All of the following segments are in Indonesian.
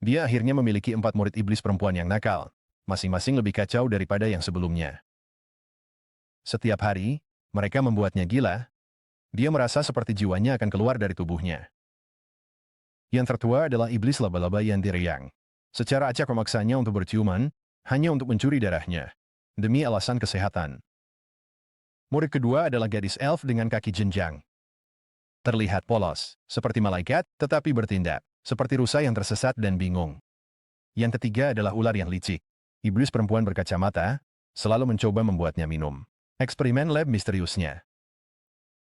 Dia akhirnya memiliki 4 murid iblis perempuan yang nakal, masing-masing lebih kacau daripada yang sebelumnya. Setiap hari, mereka membuatnya gila. Dia merasa seperti jiwanya akan keluar dari tubuhnya. Yang tertua adalah iblis laba-laba yang diriang. Secara acak memaksanya untuk berciuman, hanya untuk mencuri darahnya. Demi alasan kesehatan. Murid kedua adalah gadis elf dengan kaki jenjang. Terlihat polos, seperti malaikat, tetapi bertindak, seperti rusa yang tersesat dan bingung. Yang ketiga adalah ular yang licik. Iblis perempuan berkacamata, selalu mencoba membuatnya minum. Eksperimen lab misteriusnya.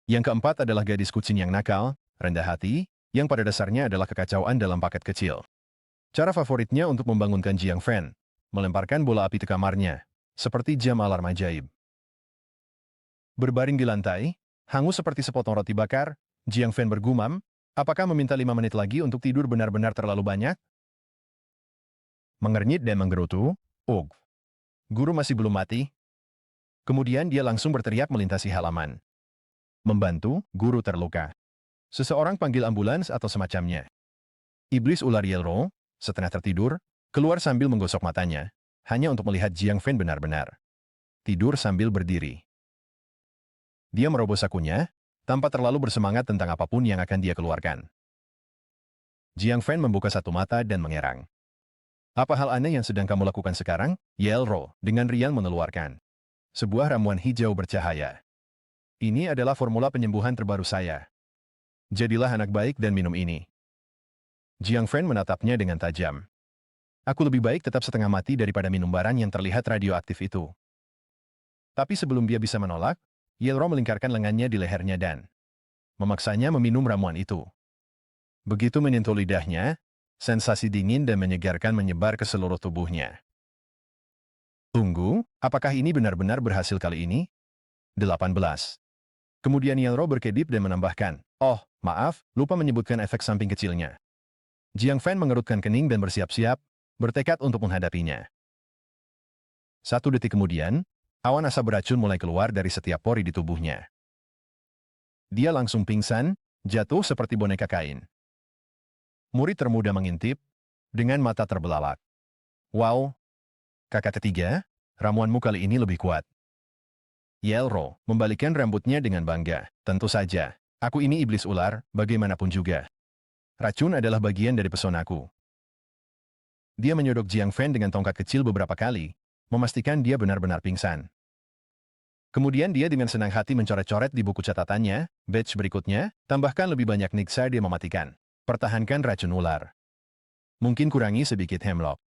Yang keempat adalah gadis kucing yang nakal, rendah hati, yang pada dasarnya adalah kekacauan dalam paket kecil. Cara favoritnya untuk membangunkan Jiang Fan, melemparkan bola api ke kamarnya, seperti jam alarm ajaib. Berbaring di lantai, hangus seperti sepotong roti bakar, Jiang Fan bergumam, apakah meminta 5 menit lagi untuk tidur benar-benar terlalu banyak? Mengernyit dan menggerutu, ugh. Guru masih belum mati? Kemudian dia langsung berteriak melintasi halaman. Membantu, guru terluka. Seseorang panggil ambulans atau semacamnya. Iblis ular Yellow, setengah tertidur, keluar sambil menggosok matanya, hanya untuk melihat Jiang Fan benar-benar tidur sambil berdiri. Dia merobos sakunya, tanpa terlalu bersemangat tentang apapun yang akan dia keluarkan. Jiang Fan membuka satu mata dan mengerang. Apa hal aneh yang sedang kamu lakukan sekarang, Yellow, dengan riang mengeluarkan sebuah ramuan hijau bercahaya. Ini adalah formula penyembuhan terbaru saya. Jadilah anak baik dan minum ini. Jiang Fan menatapnya dengan tajam. Aku lebih baik tetap setengah mati daripada minum barang yang terlihat radioaktif itu. Tapi sebelum dia bisa menolak, Yellow melingkarkan lengannya di lehernya dan memaksanya meminum ramuan itu. Begitu menyentuh lidahnya, sensasi dingin dan menyegarkan menyebar ke seluruh tubuhnya. Tunggu, apakah ini benar-benar berhasil kali ini? 18. Kemudian Yellow berkedip dan menambahkan, oh, maaf, lupa menyebutkan efek samping kecilnya. Jiang Fan mengerutkan kening dan bersiap-siap, bertekad untuk menghadapinya. 1 detik kemudian, awan asap beracun mulai keluar dari setiap pori di tubuhnya. Dia langsung pingsan, jatuh seperti boneka kain. Murid termuda mengintip, dengan mata terbelalak. Wow, kakak ketiga, ramuanmu kali ini lebih kuat. Yellow membalikkan rambutnya dengan bangga. Tentu saja, aku ini iblis ular, bagaimanapun juga. Racun adalah bagian dari pesonaku. Dia menyodok Jiang Fan dengan tongkat kecil beberapa kali, memastikan dia benar-benar pingsan. Kemudian dia dengan senang hati mencoret-coret di buku catatannya, batch berikutnya, tambahkan lebih banyak niksa dia mematikan. Pertahankan racun ular. Mungkin kurangi sedikit hemlock.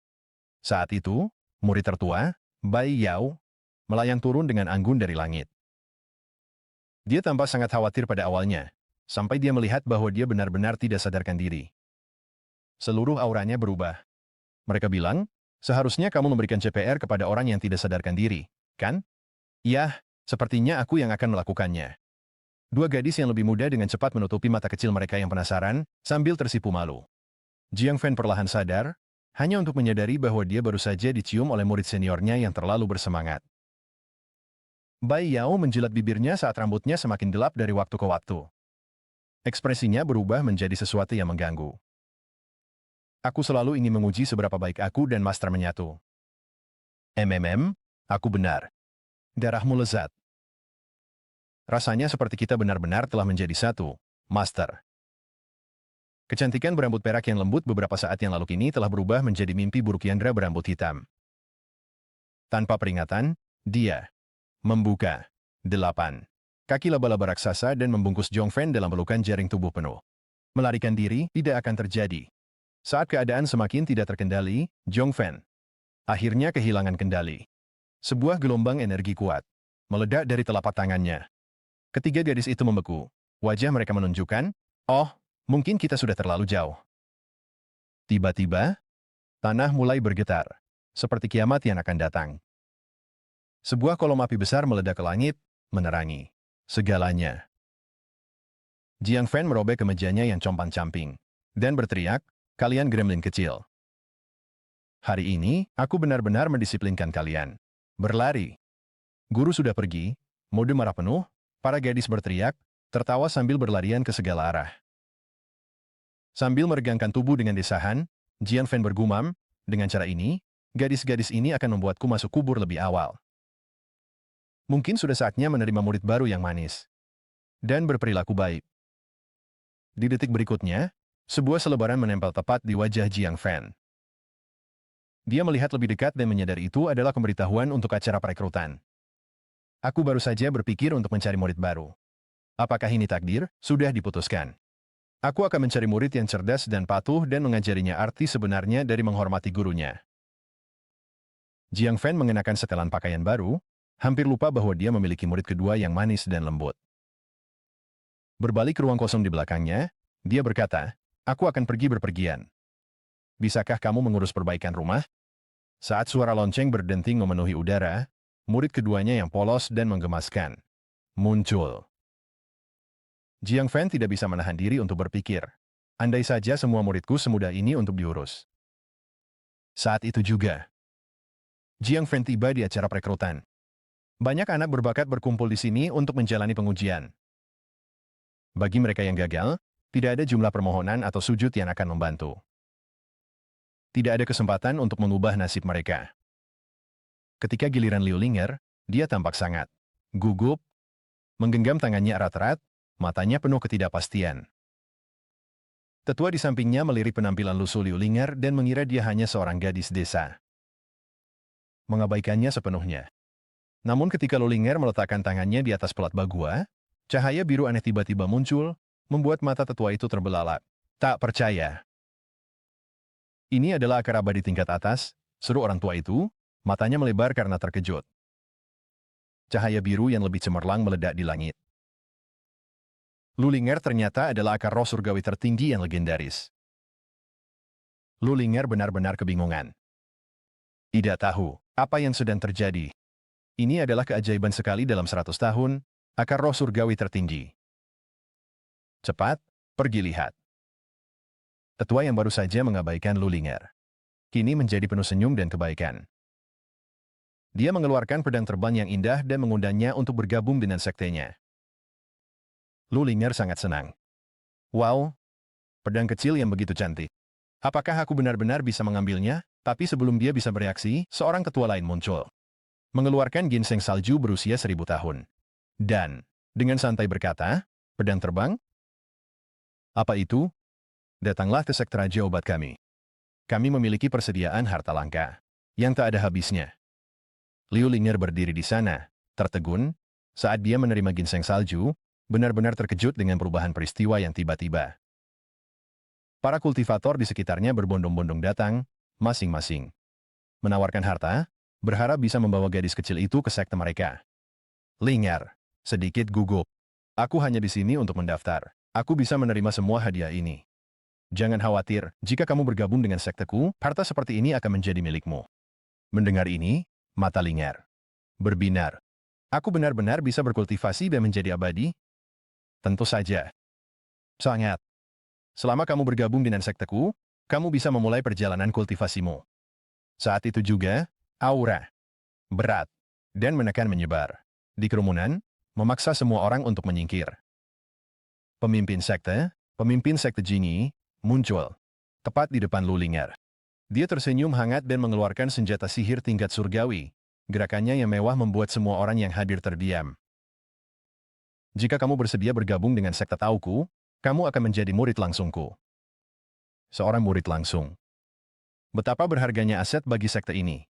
Saat itu, murid tertua, Bai Yao, melayang turun dengan anggun dari langit. Dia tampak sangat khawatir pada awalnya, sampai dia melihat bahwa dia benar-benar tidak sadarkan diri. Seluruh auranya berubah. Mereka bilang, seharusnya kamu memberikan CPR kepada orang yang tidak sadarkan diri, kan? Yah, sepertinya aku yang akan melakukannya. 2 gadis yang lebih muda dengan cepat menutupi mata kecil mereka yang penasaran, sambil tersipu malu. Jiang Fan perlahan sadar, hanya untuk menyadari bahwa dia baru saja dicium oleh murid seniornya yang terlalu bersemangat. Bai Yao menjilat bibirnya saat rambutnya semakin gelap dari waktu ke waktu. Ekspresinya berubah menjadi sesuatu yang mengganggu. Aku selalu ingin menguji seberapa baik aku dan Master menyatu. Aku benar. Darahmu lezat. Rasanya seperti kita benar-benar telah menjadi satu, Master. Kecantikan berambut perak yang lembut beberapa saat yang lalu kini telah berubah menjadi mimpi buruk Yandra berambut hitam. Tanpa peringatan, dia membuka 8 kaki laba-laba raksasa dan membungkus Jiang Fan dalam pelukan jaring tubuh penuh. Melarikan diri tidak akan terjadi. Saat keadaan semakin tidak terkendali, Jiang Fan akhirnya kehilangan kendali. Sebuah gelombang energi kuat meledak dari telapak tangannya. Ketiga gadis itu membeku. Wajah mereka menunjukkan, oh, mungkin kita sudah terlalu jauh. Tiba-tiba, tanah mulai bergetar, seperti kiamat yang akan datang. Sebuah kolom api besar meledak ke langit, menerangi segalanya. Jiang Fan merobek kemejanya yang compang-camping, dan berteriak, kalian gremlin kecil. Hari ini, aku benar-benar mendisiplinkan kalian. Berlari. Guru sudah pergi, mode marah penuh, para gadis berteriak, tertawa sambil berlarian ke segala arah. Sambil meregangkan tubuh dengan desahan, Jiang Fan bergumam, dengan cara ini, gadis-gadis ini akan membuatku masuk kubur lebih awal. Mungkin sudah saatnya menerima murid baru yang manis dan berperilaku baik. Di detik berikutnya, sebuah selebaran menempel tepat di wajah Jiang Fan. Dia melihat lebih dekat dan menyadari itu adalah pemberitahuan untuk acara perekrutan. Aku baru saja berpikir untuk mencari murid baru. Apakah ini takdir? Sudah diputuskan. Aku akan mencari murid yang cerdas dan patuh dan mengajarinya arti sebenarnya dari menghormati gurunya. Jiang Fan mengenakan setelan pakaian baru, hampir lupa bahwa dia memiliki murid kedua yang manis dan lembut. Berbalik ke ruang kosong di belakangnya, dia berkata, "Aku akan pergi berpergian. Bisakah kamu mengurus perbaikan rumah?" Saat suara lonceng berdenting memenuhi udara, murid keduanya yang polos dan menggemaskan muncul. Jiang Fan tidak bisa menahan diri untuk berpikir, andai saja semua muridku semudah ini untuk diurus. Saat itu juga, Jiang Fan tiba di acara perekrutan. Banyak anak berbakat berkumpul di sini untuk menjalani pengujian. Bagi mereka yang gagal, tidak ada jumlah permohonan atau sujud yang akan membantu. Tidak ada kesempatan untuk mengubah nasib mereka. Ketika giliran Liu Linger, dia tampak sangat gugup, menggenggam tangannya erat-erat, matanya penuh ketidakpastian. Tetua di sampingnya melirik penampilan lusuh Liu Linger dan mengira dia hanya seorang gadis desa. Mengabaikannya sepenuhnya. Namun ketika Liu Linger meletakkan tangannya di atas pelat bagua, cahaya biru aneh tiba-tiba muncul, membuat mata tetua itu terbelalak. Tak percaya. Ini adalah akar abadi tingkat atas, seru orang tua itu, matanya melebar karena terkejut. Cahaya biru yang lebih cemerlang meledak di langit. Liu Linger ternyata adalah akar roh surgawi tertinggi yang legendaris. Liu Linger benar-benar kebingungan. Tidak tahu apa yang sedang terjadi. Ini adalah keajaiban sekali dalam 100 tahun, akar roh surgawi tertinggi. Cepat, pergi lihat. Tetua yang baru saja mengabaikan Liu Linger kini menjadi penuh senyum dan kebaikan. Dia mengeluarkan pedang terbang yang indah dan mengundangnya untuk bergabung dengan sektenya. Liu Linger sangat senang. Wow, pedang kecil yang begitu cantik. Apakah aku benar-benar bisa mengambilnya? Tapi sebelum dia bisa bereaksi, seorang tetua lain muncul. Mengeluarkan ginseng salju berusia 1000 tahun. Dan, dengan santai berkata, pedang terbang? Apa itu? Datanglah ke sekte Raja Obat kami. Kami memiliki persediaan harta langka yang tak ada habisnya. Liu Linger berdiri di sana, tertegun, saat dia menerima ginseng salju, benar-benar terkejut dengan perubahan peristiwa yang tiba-tiba. Para kultivator di sekitarnya berbondong-bondong datang, masing-masing menawarkan harta, berharap bisa membawa gadis kecil itu ke sekte mereka. Linger, sedikit gugup. Aku hanya di sini untuk mendaftar. Aku bisa menerima semua hadiah ini. Jangan khawatir, jika kamu bergabung dengan sekteku, harta seperti ini akan menjadi milikmu. Mendengar ini, mata Linger berbinar. Aku benar-benar bisa berkultivasi dan menjadi abadi? Tentu saja. Sangat. Selama kamu bergabung dengan sekteku, kamu bisa memulai perjalanan kultivasimu. Saat itu juga, aura berat dan menekan menyebar di kerumunan, memaksa semua orang untuk menyingkir. Pemimpin sekte Jingyi, muncul tepat di depan Liu Linger. Dia tersenyum hangat dan mengeluarkan senjata sihir tingkat surgawi. Gerakannya yang mewah membuat semua orang yang hadir terdiam. Jika kamu bersedia bergabung dengan sekte Tauku, kamu akan menjadi murid langsungku. Seorang murid langsung. Betapa berharganya aset bagi sekte ini.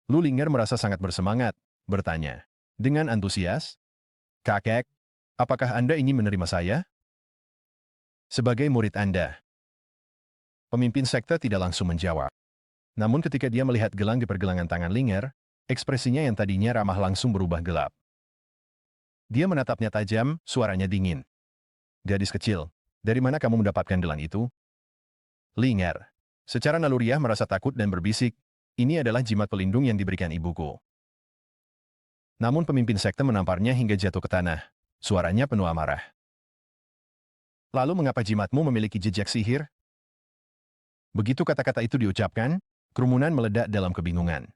Liu Linger merasa sangat bersemangat, bertanya dengan antusias, "Kakek, apakah Anda ingin menerima saya sebagai murid Anda?" Pemimpin sekte tidak langsung menjawab. Namun ketika dia melihat gelang di pergelangan tangan Linger, ekspresinya yang tadinya ramah langsung berubah gelap. Dia menatapnya tajam, suaranya dingin. "Gadis kecil, dari mana kamu mendapatkan gelang itu?" Linger, secara naluriah merasa takut dan berbisik, "Ini adalah jimat pelindung yang diberikan ibuku." Namun pemimpin sekte menamparnya hingga jatuh ke tanah. Suaranya penuh amarah. "Lalu mengapa jimatmu memiliki jejak sihir?" Begitu kata-kata itu diucapkan, kerumunan meledak dalam kebingungan.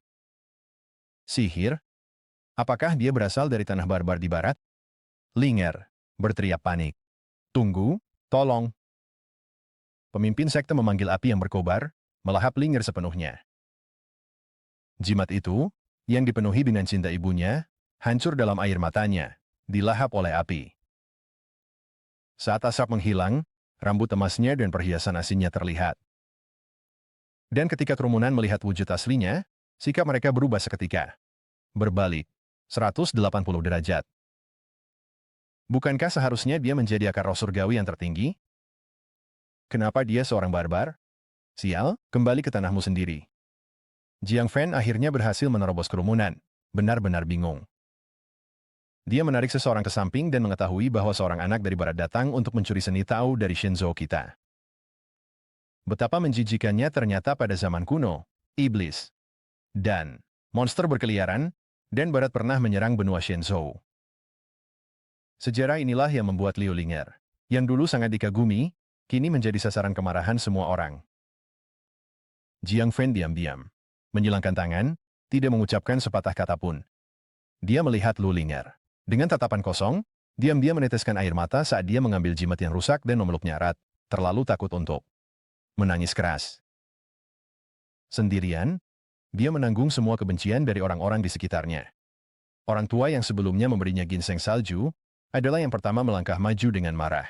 Sihir? Apakah dia berasal dari tanah barbar di barat? Linger berteriak panik. "Tunggu, tolong." Pemimpin sekte memanggil api yang berkobar, melahap Linger sepenuhnya. Jimat itu, yang dipenuhi dengan cinta ibunya, hancur dalam air matanya, dilahap oleh api. Saat asap menghilang, rambut emasnya dan perhiasan asinnya terlihat. Dan ketika kerumunan melihat wujud aslinya, sikap mereka berubah seketika. Berbalik, 180 derajat. Bukankah seharusnya dia menjadi akar roh surgawi yang tertinggi? Kenapa dia seorang barbar? Sial, kembali ke tanahmu sendiri. Jiang Fan akhirnya berhasil menerobos kerumunan, benar-benar bingung. Dia menarik seseorang ke samping dan mengetahui bahwa seorang anak dari barat datang untuk mencuri seni Tao dari Shinzo kita. Betapa menjijikannya ternyata pada zaman kuno, iblis dan monster berkeliaran, dan barat pernah menyerang benua Shenzhou. Sejarah inilah yang membuat Liu Linger, yang dulu sangat dikagumi, kini menjadi sasaran kemarahan semua orang. Jiang Fan diam-diam, menyilangkan tangan, tidak mengucapkan sepatah kata pun. Dia melihat Liu Linger. Dengan tatapan kosong, diam-diam meneteskan air mata saat dia mengambil jimat yang rusak dan memeluknya erat, terlalu takut untuk menangis keras. Sendirian, dia menanggung semua kebencian dari orang-orang di sekitarnya. Orang tua yang sebelumnya memberinya ginseng salju, adalah yang pertama melangkah maju dengan marah.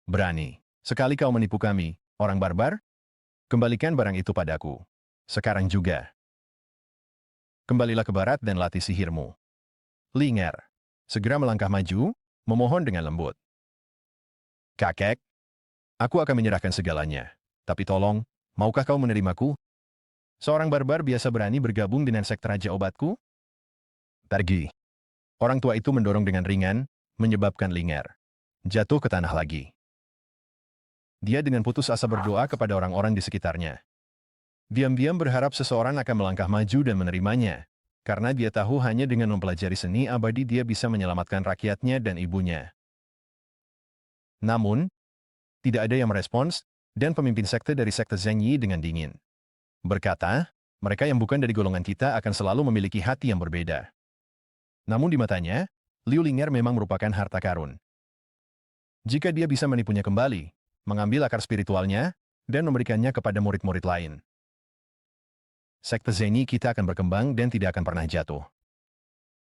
Berani sekali kau menipu kami, orang barbar? Kembalikan barang itu padaku. Sekarang juga. Kembalilah ke barat dan latih sihirmu. Linger segera melangkah maju, memohon dengan lembut. Kakek, aku akan menyerahkan segalanya. Tapi tolong, maukah kau menerimaku? Seorang barbar biasa berani bergabung dengan sekte Raja Obatku? Pergi. Orang tua itu mendorong dengan ringan, menyebabkan Linger jatuh ke tanah lagi. Dia dengan putus asa berdoa kepada orang-orang di sekitarnya. Diam-diam berharap seseorang akan melangkah maju dan menerimanya, karena dia tahu hanya dengan mempelajari seni abadi dia bisa menyelamatkan rakyatnya dan ibunya. Namun, tidak ada yang merespons, dan pemimpin sekte dari sekte Zheng Yi dengan dingin berkata, mereka yang bukan dari golongan kita akan selalu memiliki hati yang berbeda. Namun di matanya, Liu Linger memang merupakan harta karun. Jika dia bisa menipunya kembali, mengambil akar spiritualnya, dan memberikannya kepada murid-murid lain, sekte Zheng Yi kita akan berkembang dan tidak akan pernah jatuh.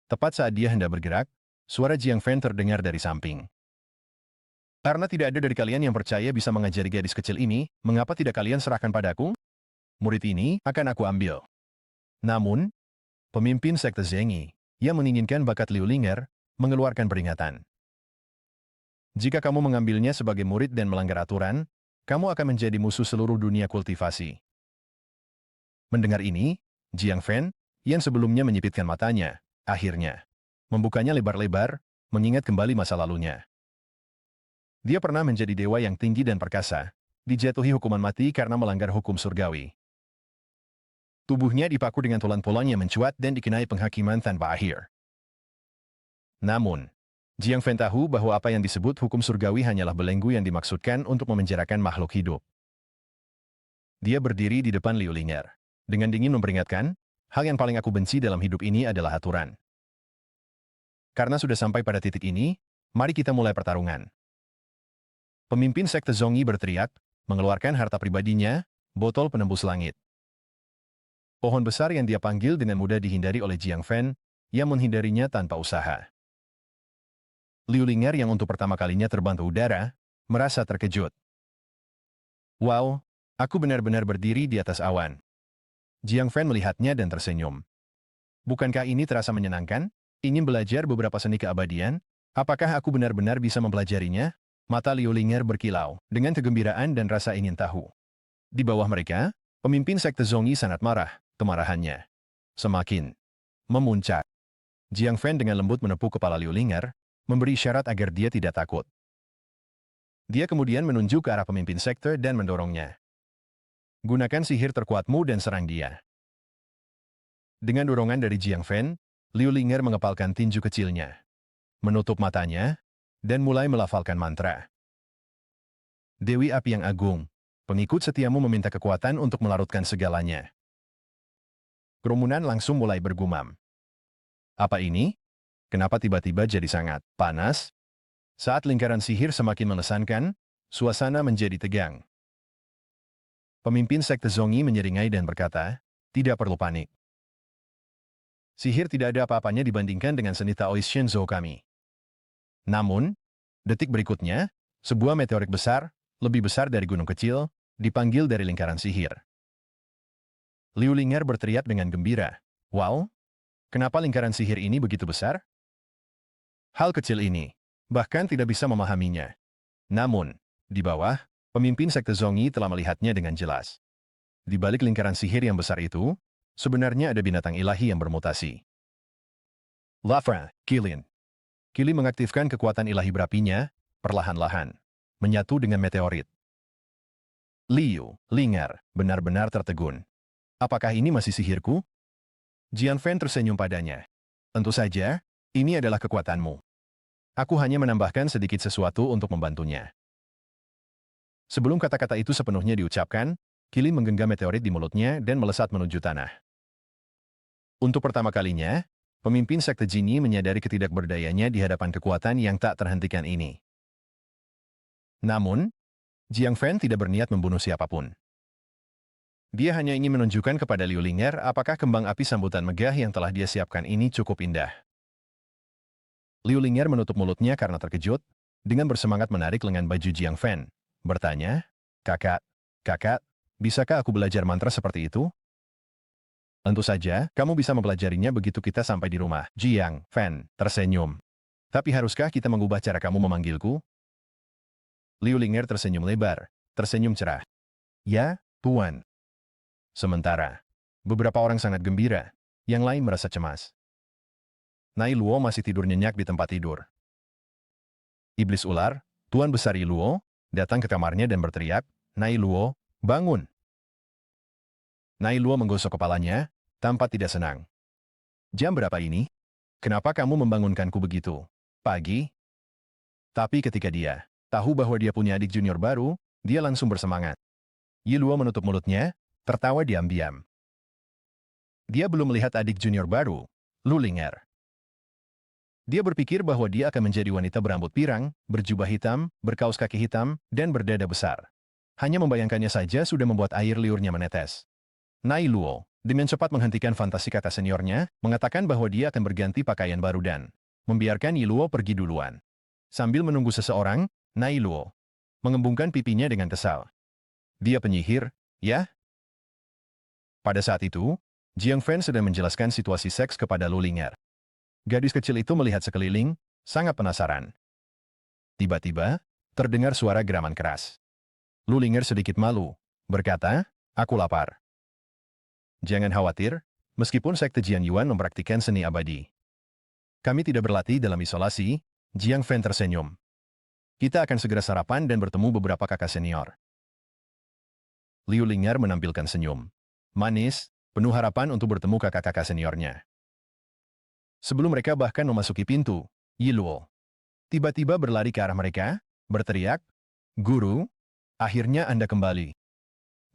Tepat saat dia hendak bergerak, suara Jiang Fan terdengar dari samping. Karena tidak ada dari kalian yang percaya bisa mengajari gadis kecil ini, mengapa tidak kalian serahkan padaku? Murid ini akan aku ambil. Namun, pemimpin sekte Zheng Yi, yang menginginkan bakat Liu Linger, mengeluarkan peringatan. Jika kamu mengambilnya sebagai murid dan melanggar aturan, kamu akan menjadi musuh seluruh dunia kultivasi. Mendengar ini, Jiang Fan, yang sebelumnya menyipitkan matanya, akhirnya membukanya lebar-lebar, mengingat kembali masa lalunya. Dia pernah menjadi dewa yang tinggi dan perkasa, dijatuhi hukuman mati karena melanggar hukum surgawi. Tubuhnya dipaku dengan tulang-tulang yang mencuat dan dikenai penghakiman tanpa akhir. Namun, Jiang Fan tahu bahwa apa yang disebut hukum surgawi hanyalah belenggu yang dimaksudkan untuk memenjarakan makhluk hidup. Dia berdiri di depan Liu Linger, dengan dingin memperingatkan, hal yang paling aku benci dalam hidup ini adalah aturan. Karena sudah sampai pada titik ini, mari kita mulai pertarungan. Pemimpin sekte Zheng Yi berteriak, mengeluarkan harta pribadinya, botol penembus langit. Pohon besar yang dia panggil dengan mudah dihindari oleh Jiang Fan, yang menghindarinya tanpa usaha. Liu Linger yang untuk pertama kalinya terbang ke udara, merasa terkejut. Wow, aku benar-benar berdiri di atas awan. Jiang Fan melihatnya dan tersenyum. Bukankah ini terasa menyenangkan? Ingin belajar beberapa seni keabadian? Apakah aku benar-benar bisa mempelajarinya? Mata Liu Linger berkilau, dengan kegembiraan dan rasa ingin tahu. Di bawah mereka, pemimpin sekte Zheng Yi sangat marah. Kemarahannya semakin memuncak. Jiang Fan dengan lembut menepuk kepala Liu Linger, memberi isyarat agar dia tidak takut. Dia kemudian menunjuk ke arah pemimpin sekte dan mendorongnya. Gunakan sihir terkuatmu dan serang dia. Dengan dorongan dari Jiang Fan, Liu Linger mengepalkan tinju kecilnya, menutup matanya, dan mulai melafalkan mantra. Dewi Api yang Agung, pengikut setiamu meminta kekuatan untuk melarutkan segalanya. Kerumunan langsung mulai bergumam. Apa ini? Kenapa tiba-tiba jadi sangat panas? Saat lingkaran sihir semakin mengesankan, Suasana menjadi tegang. Pemimpin sekte Zongi menyeringai dan berkata, tidak perlu panik. Sihir tidak ada apa-apanya dibandingkan dengan seni Taoist Shenzhou kami. Namun, detik berikutnya, sebuah meteorit besar, lebih besar dari gunung kecil, dipanggil dari lingkaran sihir. Liu Ling'er berteriak dengan gembira. Wow, kenapa lingkaran sihir ini begitu besar? Hal kecil ini, bahkan tidak bisa memahaminya. Namun, di bawah, pemimpin sekte Zongi telah melihatnya dengan jelas. Di balik lingkaran sihir yang besar itu, sebenarnya ada binatang ilahi yang bermutasi. Lafra, Qilin. Qilin mengaktifkan kekuatan ilahi berapinya, perlahan-lahan, menyatu dengan meteorit. Liu Ling'er benar-benar tertegun. Apakah ini masih sihirku? Jiang Fan tersenyum padanya. Tentu saja, ini adalah kekuatanmu. Aku hanya menambahkan sedikit sesuatu untuk membantunya. Sebelum kata-kata itu sepenuhnya diucapkan, Qilin menggenggam meteorit di mulutnya dan melesat menuju tanah. Untuk pertama kalinya, pemimpin sekte Jinyi menyadari ketidakberdayanya di hadapan kekuatan yang tak terhentikan ini. Namun, Jiang Fan tidak berniat membunuh siapapun. Dia hanya ingin menunjukkan kepada Liu Ling'er apakah kembang api sambutan megah yang telah dia siapkan ini cukup indah. Liu Ling'er menutup mulutnya karena terkejut, dengan bersemangat menarik lengan baju Jiang Fan. Bertanya, kakak, bisakah aku belajar mantra seperti itu? Tentu saja, kamu bisa mempelajarinya begitu kita sampai di rumah. Jiang Fan tersenyum. Tapi haruskah kita mengubah cara kamu memanggilku? Liu Ling'er tersenyum lebar, tersenyum cerah. Ya, Tuan. Sementara, beberapa orang sangat gembira, yang lain merasa cemas. Nai Luo masih tidur nyenyak di tempat tidur. Iblis ular, Tuan Besar Yi Luo, datang ke kamarnya dan berteriak, Nai Luo, bangun! Nai Luo menggosok kepalanya, tampak tidak senang. Jam berapa ini? Kenapa kamu membangunkanku begitu? Pagi? Tapi ketika dia tahu bahwa dia punya adik junior baru, dia langsung bersemangat. Yi Luo menutup mulutnya, tertawa diam-diam. Dia belum melihat adik junior baru, Liu Ling'er. Dia berpikir bahwa dia akan menjadi wanita berambut pirang, berjubah hitam, berkaus kaki hitam, dan berdada besar. Hanya membayangkannya saja sudah membuat air liurnya menetes. Nai Luo, dengan cepat menghentikan fantasi kata seniornya, mengatakan bahwa dia akan berganti pakaian baru dan membiarkan Yi Luo pergi duluan. Sambil menunggu seseorang, Nai Luo mengembungkan pipinya dengan kesal. Dia penyihir, ya? Pada saat itu, Jiang Fan sedang menjelaskan situasi seks kepada Liu Ling'er. Gadis kecil itu melihat sekeliling, sangat penasaran. Tiba-tiba, terdengar suara geraman keras. Liu Ling'er sedikit malu, berkata, aku lapar. Jangan khawatir, meskipun sekte Jian Yuan mempraktikkan seni abadi. Kami tidak berlatih dalam isolasi, Jiang Fan tersenyum. Kita akan segera sarapan dan bertemu beberapa kakak senior. Liu Ling'er menampilkan senyum. Manis, penuh harapan untuk bertemu kakak-kakak seniornya. Sebelum mereka bahkan memasuki pintu, Yi Luo tiba-tiba berlari ke arah mereka, berteriak, Guru, akhirnya Anda kembali.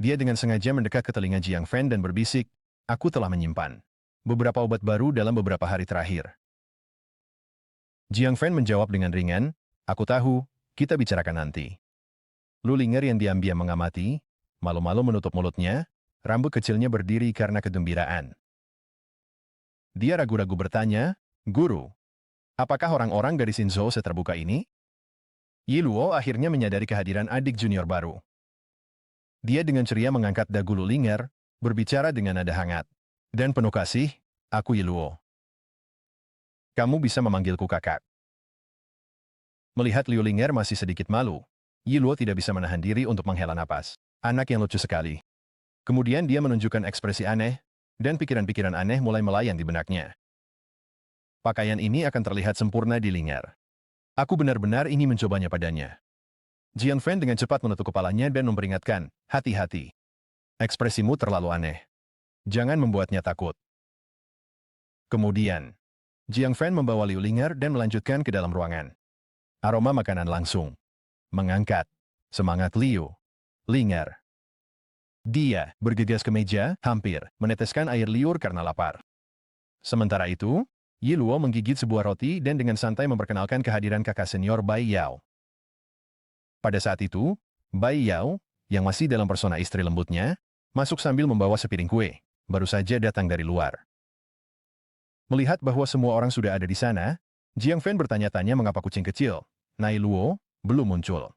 Dia dengan sengaja mendekat ke telinga Jiang Fan dan berbisik, aku telah menyimpan beberapa obat baru dalam beberapa hari terakhir. Jiang Fan menjawab dengan ringan, aku tahu, kita bicarakan nanti. Liu Ling'er yang diam-diam mengamati, malu-malu menutup mulutnya, rambut kecilnya berdiri karena kegembiraan. Dia ragu-ragu bertanya, Guru, apakah orang-orang dari Shinzhou seterbuka ini? Yi Luo akhirnya menyadari kehadiran adik junior baru. Dia dengan ceria mengangkat dagu Liu Ling'er, berbicara dengan nada hangat. Dan penuh kasih, aku Yi Luo. Kamu bisa memanggilku kakak. Melihat Liu Ling'er masih sedikit malu, Yi Luo tidak bisa menahan diri untuk menghela napas. Anak yang lucu sekali. Kemudian dia menunjukkan ekspresi aneh, dan pikiran-pikiran aneh mulai melayang di benaknya. Pakaian ini akan terlihat sempurna di Ling'er. Aku benar-benar ingin mencobanya padanya. Jiang Fan dengan cepat menutup kepalanya dan memperingatkan, hati-hati. Ekspresimu terlalu aneh. Jangan membuatnya takut. Kemudian, Jiang Fan membawa Liu Ling'er dan melanjutkan ke dalam ruangan. Aroma makanan langsung mengangkat semangat Liu Ling'er. Dia bergegas ke meja, hampir meneteskan air liur karena lapar. Sementara itu, Yi Luo menggigit sebuah roti dan dengan santai memperkenalkan kehadiran kakak senior Bai Yao. Pada saat itu, Bai Yao, yang masih dalam persona istri lembutnya, masuk sambil membawa sepiring kue, baru saja datang dari luar. Melihat bahwa semua orang sudah ada di sana, Jiang Fan bertanya-tanya mengapa kucing kecil, Nai Luo, belum muncul.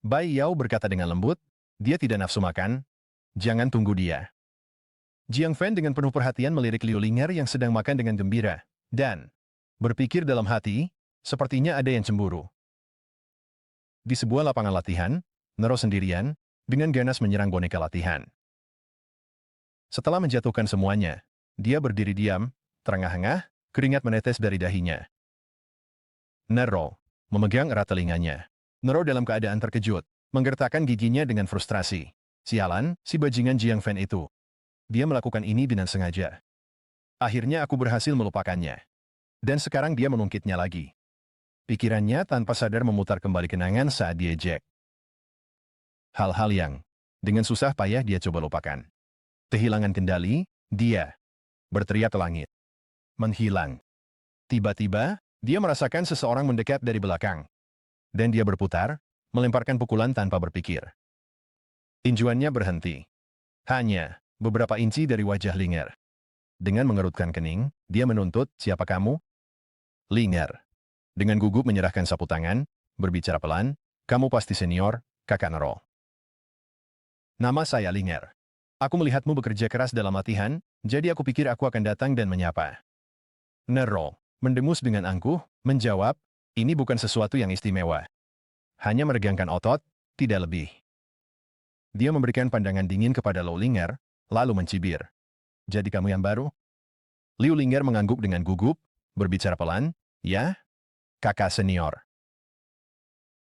Bai Yao berkata dengan lembut, dia tidak nafsu makan, jangan tunggu dia. Jiang Fan dengan penuh perhatian melirik Liu Ling'er yang sedang makan dengan gembira, dan berpikir dalam hati, sepertinya ada yang cemburu. Di sebuah lapangan latihan, Nero sendirian, dengan ganas menyerang boneka latihan. Setelah menjatuhkan semuanya, dia berdiri diam, terengah-engah, keringat menetes dari dahinya. Nero memegang erat telinganya. Nero dalam keadaan terkejut, menggertakkan giginya dengan frustrasi. Sialan, si bajingan Jiang Fan itu. Dia melakukan ini dengan sengaja. Akhirnya aku berhasil melupakannya. Dan sekarang dia menungkitnya lagi. Pikirannya tanpa sadar memutar kembali kenangan saat dia Jack. Hal-hal yang dengan susah payah dia coba lupakan. Kehilangan kendali, dia berteriak ke langit. Menghilang. Tiba-tiba, dia merasakan seseorang mendekat dari belakang. Dan dia berputar, melemparkan pukulan tanpa berpikir. Tinjuannya berhenti. Hanya beberapa inci dari wajah Ling'er. Dengan mengerutkan kening, dia menuntut, siapa kamu? Ling'er. Dengan gugup menyerahkan sapu tangan, berbicara pelan, kamu pasti senior, kakak Nero. Nama saya Ling'er. Aku melihatmu bekerja keras dalam latihan, jadi aku pikir aku akan datang dan menyapa. Nero mendengus dengan angkuh, menjawab, ini bukan sesuatu yang istimewa. Hanya meregangkan otot, tidak lebih. Dia memberikan pandangan dingin kepada Liu Ling'er, lalu mencibir. Jadi kamu yang baru? Liu Ling'er mengangguk dengan gugup, berbicara pelan, ya, kakak senior.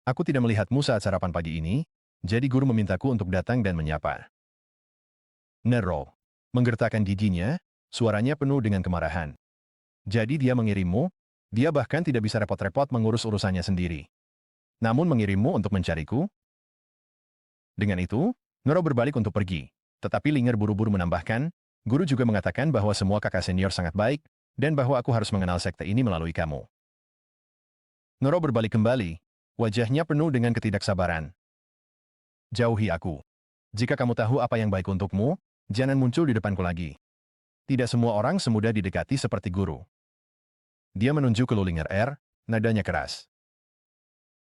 Aku tidak melihatmu saat sarapan pagi ini, jadi guru memintaku untuk datang dan menyapa. Nero menggertakkan giginya, suaranya penuh dengan kemarahan. Jadi dia mengirimmu, dia bahkan tidak bisa repot-repot mengurus urusannya sendiri. Namun mengirimmu untuk mencariku? Dengan itu, Nero berbalik untuk pergi. Tetapi Ling'er buru-buru menambahkan, guru juga mengatakan bahwa semua kakak senior sangat baik, dan bahwa aku harus mengenal sekte ini melalui kamu. Nero berbalik kembali, wajahnya penuh dengan ketidaksabaran. Jauhi aku. Jika kamu tahu apa yang baik untukmu, jangan muncul di depanku lagi. Tidak semua orang semudah didekati seperti guru. Dia menunjuk ke Liu Ling'er, nadanya keras.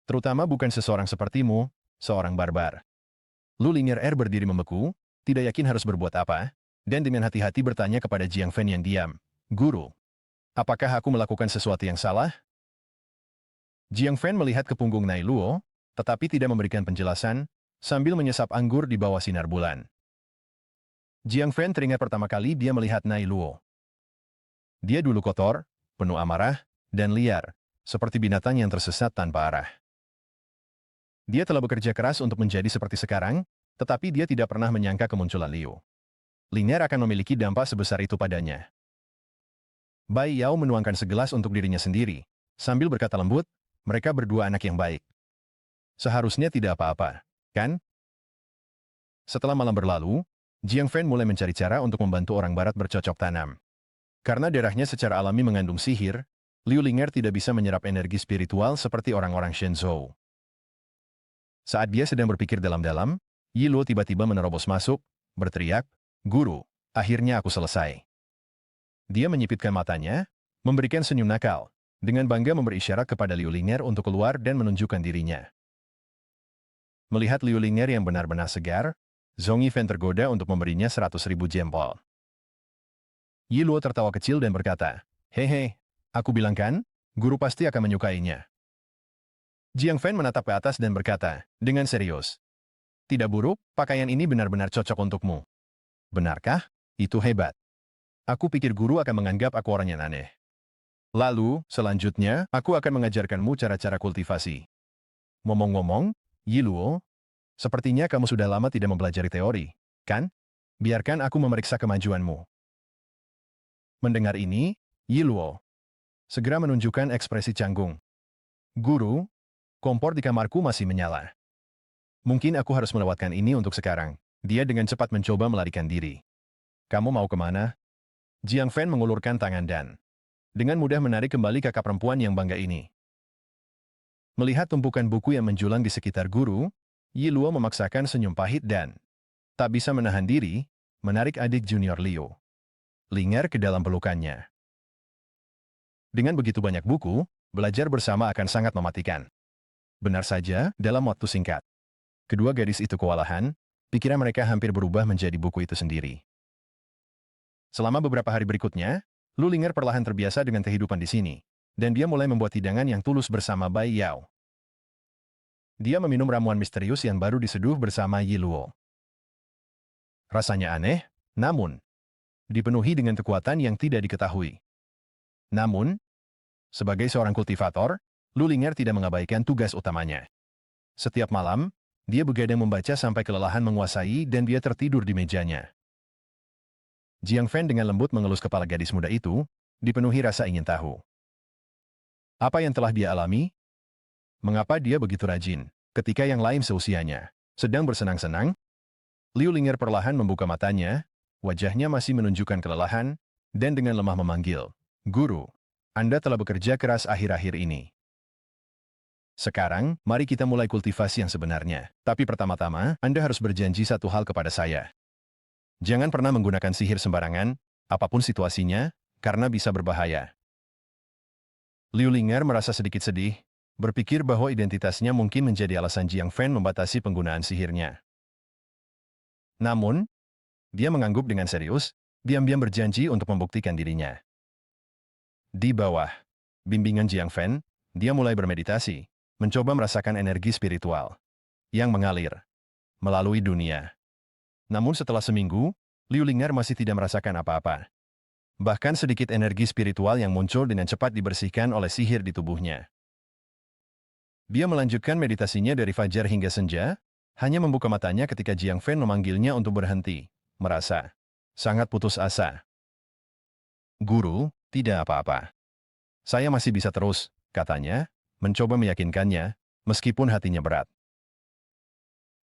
Terutama bukan seseorang sepertimu, seorang barbar. Liu Ling'er berdiri membeku, tidak yakin harus berbuat apa, dan dengan hati-hati bertanya kepada Jiang Fan yang diam, Guru, apakah aku melakukan sesuatu yang salah? Jiang Fan melihat ke punggung Nai Luo, tetapi tidak memberikan penjelasan, sambil menyesap anggur di bawah sinar bulan. Jiang Fan teringat pertama kali dia melihat Nai Luo. Dia dulu kotor, penuh amarah, dan liar, seperti binatang yang tersesat tanpa arah. Dia telah bekerja keras untuk menjadi seperti sekarang, tetapi dia tidak pernah menyangka kemunculan Liu Ling'er akan memiliki dampak sebesar itu padanya. Bai Yao menuangkan segelas untuk dirinya sendiri, sambil berkata lembut, mereka berdua anak yang baik. Seharusnya tidak apa-apa, kan? Setelah malam berlalu, Jiang Fan mulai mencari cara untuk membantu orang barat bercocok tanam. Karena darahnya secara alami mengandung sihir, Liu Ling'er tidak bisa menyerap energi spiritual seperti orang-orang Shenzhou. Saat dia sedang berpikir dalam-dalam, Yi Luo tiba-tiba menerobos masuk, berteriak, Guru, akhirnya aku selesai. Dia menyipitkan matanya, memberikan senyum nakal, dengan bangga memberi isyarat kepada Liu Ling'er untuk keluar dan menunjukkan dirinya. Melihat Liu Ling'er yang benar-benar segar, Zhong Yifan tergoda untuk memberinya 100.000 jempol. Yi Luo tertawa kecil dan berkata, Hehe, aku bilang kan, guru pasti akan menyukainya. Jiang Fan menatap ke atas dan berkata, dengan serius, tidak buruk, pakaian ini benar-benar cocok untukmu. Benarkah? Itu hebat. Aku pikir guru akan menganggap aku orang yang aneh. Lalu, selanjutnya, aku akan mengajarkanmu cara-cara kultivasi. Ngomong-ngomong, Yi Luo, sepertinya kamu sudah lama tidak mempelajari teori, kan? Biarkan aku memeriksa kemajuanmu. Mendengar ini, Yi Luo segera menunjukkan ekspresi canggung. Guru, kompor di kamarku masih menyala. Mungkin aku harus melewatkan ini untuk sekarang. Dia dengan cepat mencoba melarikan diri. Kamu mau kemana? Jiang Fan mengulurkan tangan dan dengan mudah menarik kembali kakak perempuan yang bangga ini. Melihat tumpukan buku yang menjulang di sekitar guru, Yi Luo memaksakan senyum pahit dan tak bisa menahan diri, menarik adik junior Liu Linger ke dalam pelukannya. Dengan begitu banyak buku, belajar bersama akan sangat mematikan. Benar saja, dalam waktu singkat. Kedua gadis itu kewalahan, pikiran mereka hampir berubah menjadi buku itu sendiri. Selama beberapa hari berikutnya, Lu Linger perlahan terbiasa dengan kehidupan di sini, dan dia mulai membuat hidangan yang tulus bersama Bai Yao. Dia meminum ramuan misterius yang baru diseduh bersama Yi Luo. Rasanya aneh, namun dipenuhi dengan kekuatan yang tidak diketahui. Namun, sebagai seorang kultivator, Lu Linger tidak mengabaikan tugas utamanya. Setiap malam, dia begadang membaca sampai kelelahan menguasai dan dia tertidur di mejanya. Jiang Fan dengan lembut mengelus kepala gadis muda itu, dipenuhi rasa ingin tahu. Apa yang telah dia alami? Mengapa dia begitu rajin, ketika yang lain seusianya sedang bersenang-senang? Liu Linger perlahan membuka matanya, wajahnya masih menunjukkan kelelahan, dan dengan lemah memanggil, "Guru, Anda telah bekerja keras akhir-akhir ini. Sekarang, mari kita mulai kultivasi yang sebenarnya. Tapi pertama-tama, Anda harus berjanji satu hal kepada saya. Jangan pernah menggunakan sihir sembarangan, apapun situasinya, karena bisa berbahaya." Liu Linger merasa sedikit sedih, berpikir bahwa identitasnya mungkin menjadi alasan Jiang Fan membatasi penggunaan sihirnya. Namun, dia mengangguk dengan serius, diam-diam berjanji untuk membuktikan dirinya. Di bawah bimbingan Jiang Fan, dia mulai bermeditasi, mencoba merasakan energi spiritual yang mengalir melalui dunia. Namun setelah seminggu, Liu Linger masih tidak merasakan apa-apa. Bahkan sedikit energi spiritual yang muncul dengan cepat dibersihkan oleh sihir di tubuhnya. Dia melanjutkan meditasinya dari fajar hingga senja, hanya membuka matanya ketika Jiang Fan memanggilnya untuk berhenti, merasa sangat putus asa. "Guru, tidak apa-apa. Saya masih bisa terus," katanya, mencoba meyakinkannya, meskipun hatinya berat.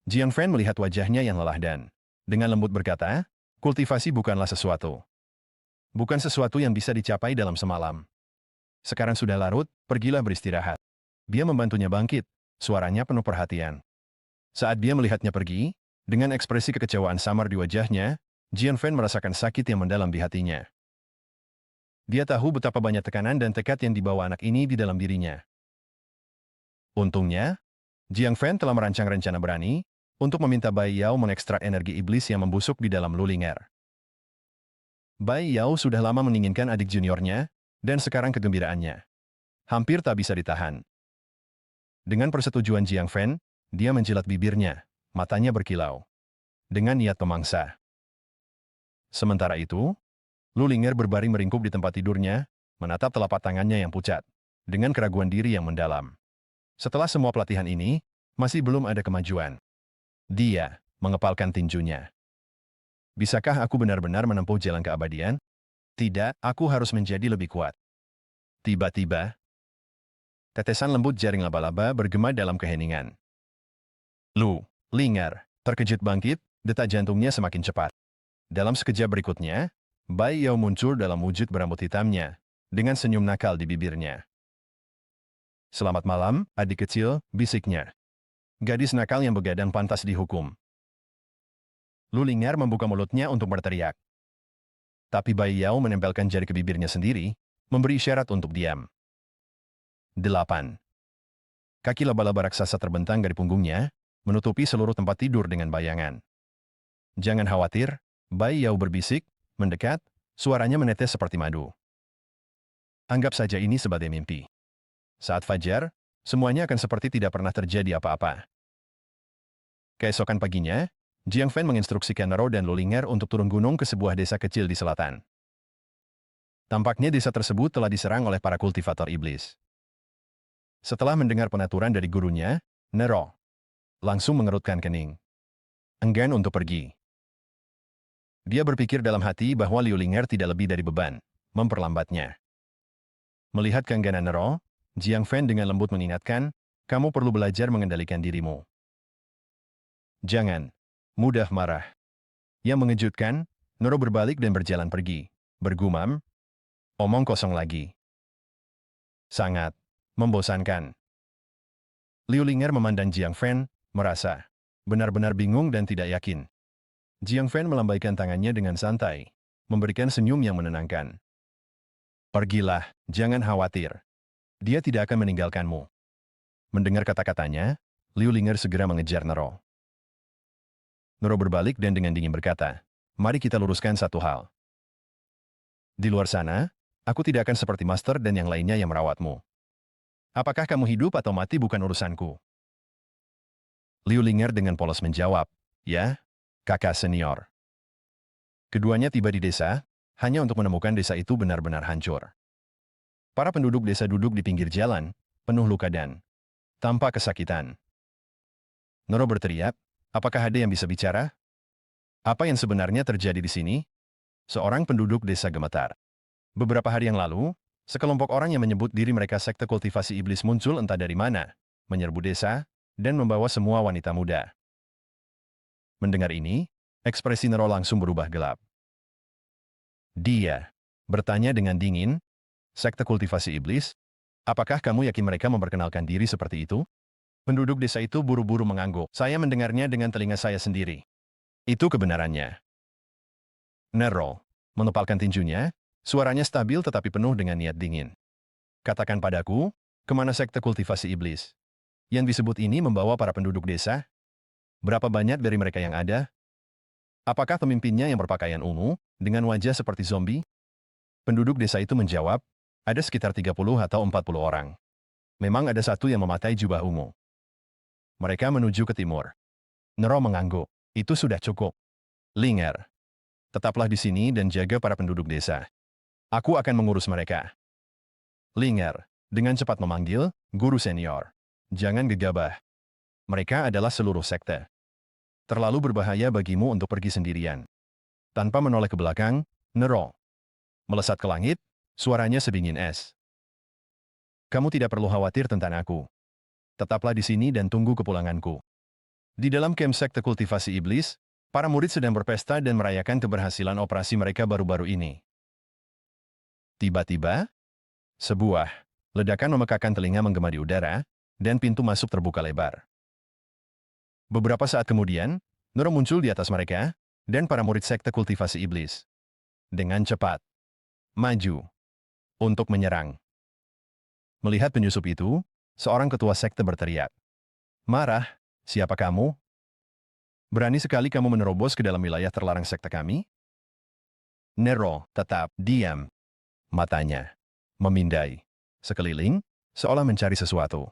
Jiang Fan melihat wajahnya yang lelah dan, dengan lembut berkata, "Kultivasi bukanlah sesuatu. Bukan sesuatu yang bisa dicapai dalam semalam. Sekarang sudah larut, pergilah beristirahat." Dia membantunya bangkit, suaranya penuh perhatian. Saat dia melihatnya pergi, dengan ekspresi kekecewaan samar di wajahnya, Jian Fan merasakan sakit yang mendalam di hatinya. Dia tahu betapa banyak tekanan dan tekad yang dibawa anak ini di dalam dirinya. Untungnya, Jiang Fan telah merancang rencana berani untuk meminta Bai Yao mengekstrak energi iblis yang membusuk di dalam Lu Linger. Bai Yao sudah lama menginginkan adik juniornya, dan sekarang kegembiraannya hampir tak bisa ditahan. Dengan persetujuan Jiang Fan, dia menjilat bibirnya, matanya berkilau, dengan niat pemangsa. Sementara itu, Lu Linger berbaring meringkuk di tempat tidurnya, menatap telapak tangannya yang pucat, dengan keraguan diri yang mendalam. Setelah semua pelatihan ini, masih belum ada kemajuan. Dia mengepalkan tinjunya. "Bisakah aku benar-benar menempuh jalan keabadian? Tidak, aku harus menjadi lebih kuat." Tiba-tiba, tetesan lembut jaring laba-laba bergema dalam keheningan. Lu Linger terkejut bangkit, detak jantungnya semakin cepat. Dalam sekejap berikutnya, Bai Yao muncul dalam wujud berambut hitamnya, dengan senyum nakal di bibirnya. "Selamat malam, adik kecil," bisiknya. "Gadis nakal yang begadang pantas dihukum." Lu Linger membuka mulutnya untuk berteriak. Tapi Bai Yao menempelkan jari ke bibirnya sendiri, memberi isyarat untuk diam. 8. Kaki laba-laba raksasa terbentang dari punggungnya, menutupi seluruh tempat tidur dengan bayangan. "Jangan khawatir," Bai Yao berbisik, mendekat, suaranya menetes seperti madu. "Anggap saja ini sebagai mimpi. Saat fajar, semuanya akan seperti tidak pernah terjadi apa-apa." Keesokan paginya, Jiang Fan menginstruksikan Nero dan Lu Linger untuk turun gunung ke sebuah desa kecil di selatan. Tampaknya desa tersebut telah diserang oleh para kultivator iblis. Setelah mendengar penaturan dari gurunya, Nero langsung mengerutkan kening, enggan untuk pergi. Dia berpikir dalam hati bahwa Liu Linger tidak lebih dari beban, memperlambatnya. Melihat keengganan Nero, Jiang Fan dengan lembut mengingatkan, "Kamu perlu belajar mengendalikan dirimu. Jangan mudah marah." Yang mengejutkan, Nero berbalik dan berjalan pergi, bergumam, "Omong kosong lagi. Sangat membosankan." Liu Linger memandang Jiang Fan, merasa benar-benar bingung dan tidak yakin. Jiang Fan melambaikan tangannya dengan santai, memberikan senyum yang menenangkan. Pergilah, jangan khawatir. Dia tidak akan meninggalkanmu. Mendengar kata-katanya, Liu Linger segera mengejar Nero. Nero berbalik dan dengan dingin berkata, mari kita luruskan satu hal. Di luar sana, aku tidak akan seperti Master dan yang lainnya yang merawatmu. Apakah kamu hidup atau mati bukan urusanku. Liu Linger dengan polos menjawab, ya, kakak senior. Keduanya tiba di desa, hanya untuk menemukan desa itu benar-benar hancur. Para penduduk desa duduk di pinggir jalan, penuh luka dan tanpa kesakitan. Nero berteriak, apakah ada yang bisa bicara? Apa yang sebenarnya terjadi di sini? Seorang penduduk desa gemetar. Beberapa hari yang lalu, sekelompok orang yang menyebut diri mereka sekte kultivasi iblis muncul entah dari mana, menyerbu desa, dan membawa semua wanita muda. Mendengar ini, ekspresi Nero langsung berubah gelap. Dia bertanya dengan dingin, sekte kultivasi iblis, apakah kamu yakin mereka memperkenalkan diri seperti itu? Penduduk desa itu buru-buru mengangguk. Saya mendengarnya dengan telinga saya sendiri. Itu kebenarannya. Nero menepalkan tinjunya, suaranya stabil tetapi penuh dengan niat dingin. Katakan padaku, kemana sekte kultivasi iblis? Yang disebut ini membawa para penduduk desa? Berapa banyak dari mereka yang ada? Apakah pemimpinnya yang berpakaian ungu, dengan wajah seperti zombie? Penduduk desa itu menjawab, ada sekitar 30 atau 40 orang. Memang ada satu yang memakai jubah ungu. Mereka menuju ke timur. Nero mengangguk. Itu sudah cukup. Linger, tetaplah di sini dan jaga para penduduk desa. Aku akan mengurus mereka. Linger, dengan cepat memanggil, guru senior. Jangan gegabah. Mereka adalah seluruh sekte. Terlalu berbahaya bagimu untuk pergi sendirian. Tanpa menoleh ke belakang, Nero melesat ke langit, suaranya sebingin es. Kamu tidak perlu khawatir tentang aku. Tetaplah di sini dan tunggu kepulanganku. Di dalam camp sekte kultivasi iblis, para murid sedang berpesta dan merayakan keberhasilan operasi mereka baru-baru ini. Tiba-tiba, sebuah ledakan memekakan telinga menggema di udara, dan pintu masuk terbuka lebar. Beberapa saat kemudian, Nero muncul di atas mereka, dan para murid sekte kultivasi iblis. Dengan cepat, maju, untuk menyerang. Melihat penyusup itu, seorang ketua sekte berteriak. Marah, siapa kamu? Berani sekali kamu menerobos ke dalam wilayah terlarang sekte kami? Nero tetap diam. Matanya memindai sekeliling, seolah mencari sesuatu.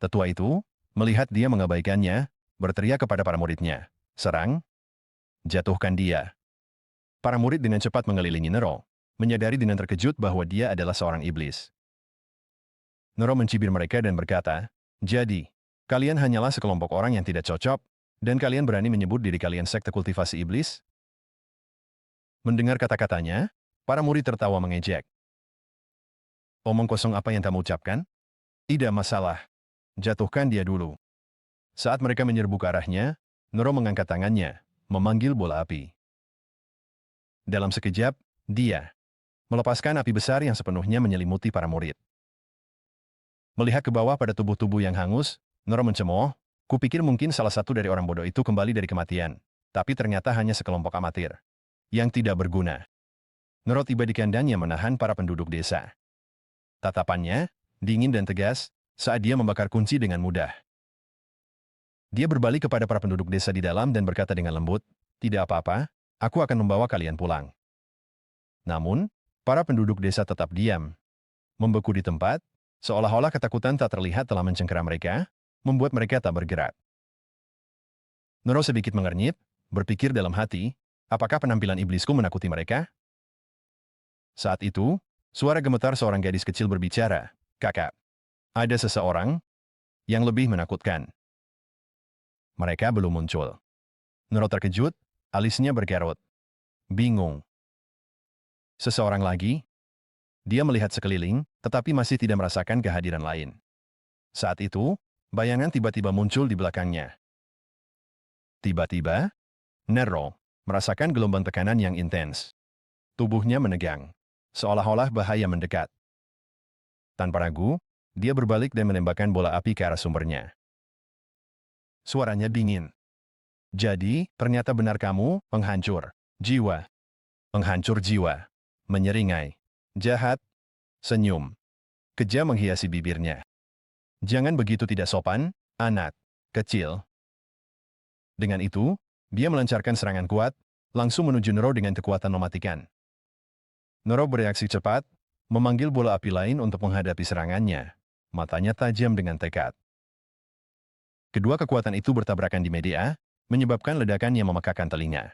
Tetua itu, melihat dia mengabaikannya, berteriak kepada para muridnya. Serang, jatuhkan dia. Para murid dengan cepat mengelilingi Nero, menyadari dengan terkejut bahwa dia adalah seorang iblis. Nero mencibir mereka dan berkata, jadi, kalian hanyalah sekelompok orang yang tidak cocok, dan kalian berani menyebut diri kalian sekte kultivasi iblis? Mendengar kata-katanya, para murid tertawa mengejek. Omong kosong apa yang kamu ucapkan? Tidak masalah. Jatuhkan dia dulu. Saat mereka menyerbu ke arahnya, Nero mengangkat tangannya, memanggil bola api. Dalam sekejap, dia melepaskan api besar yang sepenuhnya menyelimuti para murid. Melihat ke bawah pada tubuh-tubuh yang hangus, Nero mencemooh, kupikir mungkin salah satu dari orang bodoh itu kembali dari kematian, tapi ternyata hanya sekelompok amatir yang tidak berguna. Nero tiba di kandangnya menahan para penduduk desa. Tatapannya dingin dan tegas saat dia membakar kunci dengan mudah. Dia berbalik kepada para penduduk desa di dalam dan berkata dengan lembut, tidak apa-apa, aku akan membawa kalian pulang. Namun, para penduduk desa tetap diam, membeku di tempat, seolah-olah ketakutan tak terlihat telah mencengkera mereka, membuat mereka tak bergerak. Nero sedikit mengernyit, berpikir dalam hati, apakah penampilan iblisku menakuti mereka? Saat itu, suara gemetar seorang gadis kecil berbicara, kakak, ada seseorang yang lebih menakutkan. Mereka belum muncul. Nero terkejut, alisnya berkerut. Bingung. Seseorang lagi? Dia melihat sekeliling, tetapi masih tidak merasakan kehadiran lain. Saat itu, bayangan tiba-tiba muncul di belakangnya. Tiba-tiba, Nero merasakan gelombang tekanan yang intens. Tubuhnya menegang, seolah-olah bahaya mendekat. Tanpa ragu, dia berbalik dan menembakkan bola api ke arah sumbernya. Suaranya dingin. Jadi, ternyata benar kamu, penghancur jiwa. Penghancur jiwa. Menyeringai. Jahat. Senyum. Kejam menghiasi bibirnya. Jangan begitu tidak sopan, anak kecil. Dengan itu, dia melancarkan serangan kuat, langsung menuju Nero dengan kekuatan mematikan. Nero bereaksi cepat, memanggil bola api lain untuk menghadapi serangannya. Matanya tajam dengan tekad. Kedua kekuatan itu bertabrakan di media, menyebabkan ledakan yang memekakan telinga.